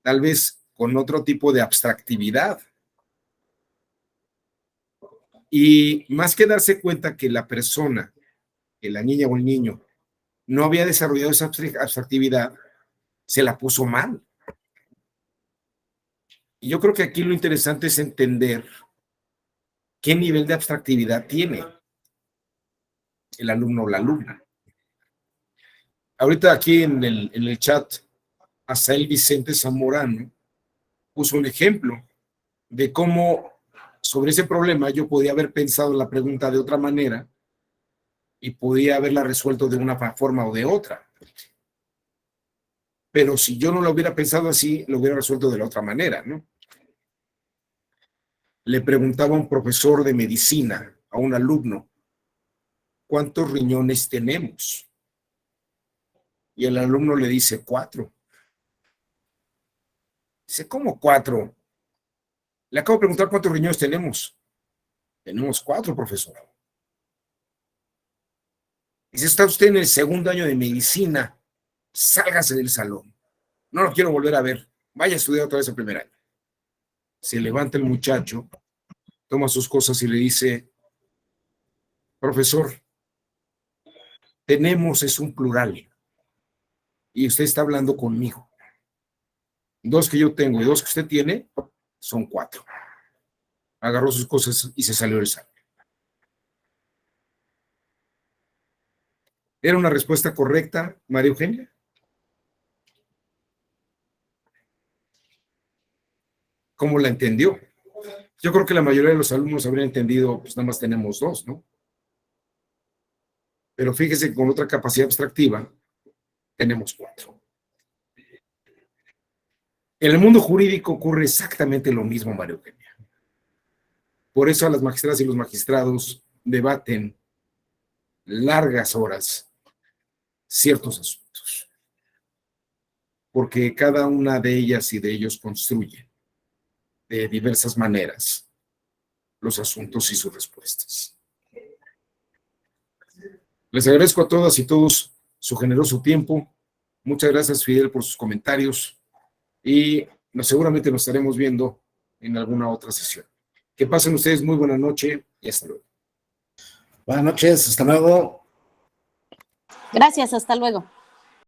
tal vez con otro tipo de abstractividad. Y más que darse cuenta que la persona, que la niña o el niño, no había desarrollado esa abstractividad, se la puso mal. Y yo creo que aquí lo interesante es entender qué nivel de abstractividad tiene el alumno o la alumna. Ahorita aquí en el chat, Asael Vicente Zamorano puso un ejemplo de cómo sobre ese problema yo podía haber pensado la pregunta de otra manera y podía haberla resuelto de una forma o de otra. Pero si yo no lo hubiera pensado así, lo hubiera resuelto de la otra manera, ¿no? Le preguntaba a un profesor de medicina, a un alumno, ¿cuántos riñones tenemos? Y el alumno le dice 4. Dice, ¿cómo 4? Le acabo de preguntar cuántos riñones tenemos. Tenemos 4, profesor. Y si está usted en el segundo año de medicina, sálgase del salón. No lo quiero volver a ver. Vaya a estudiar otra vez el primer año. Se levanta el muchacho, toma sus cosas y le dice, profesor, tenemos es un plural. Y usted está hablando conmigo. 2 que yo tengo y 2 que usted tiene son 4. Agarró sus cosas y se salió del salón. ¿Era una respuesta correcta, María Eugenia? ¿Cómo la entendió? Yo creo que la mayoría de los alumnos habrían entendido, pues nada más tenemos 2, ¿no? Pero fíjese, con otra capacidad abstractiva, tenemos 4. En el mundo jurídico ocurre exactamente lo mismo, María Eugenia. Por eso las magistradas y los magistrados debaten largas horas ciertos asuntos, porque cada una de ellas y de ellos construye de diversas maneras los asuntos y sus respuestas. Les agradezco a todas y todos su generoso tiempo. Muchas gracias, Fidel, por sus comentarios y seguramente nos estaremos viendo en alguna otra sesión. Que pasen ustedes muy buena noche y hasta luego. Buenas noches, hasta luego. Gracias, hasta luego.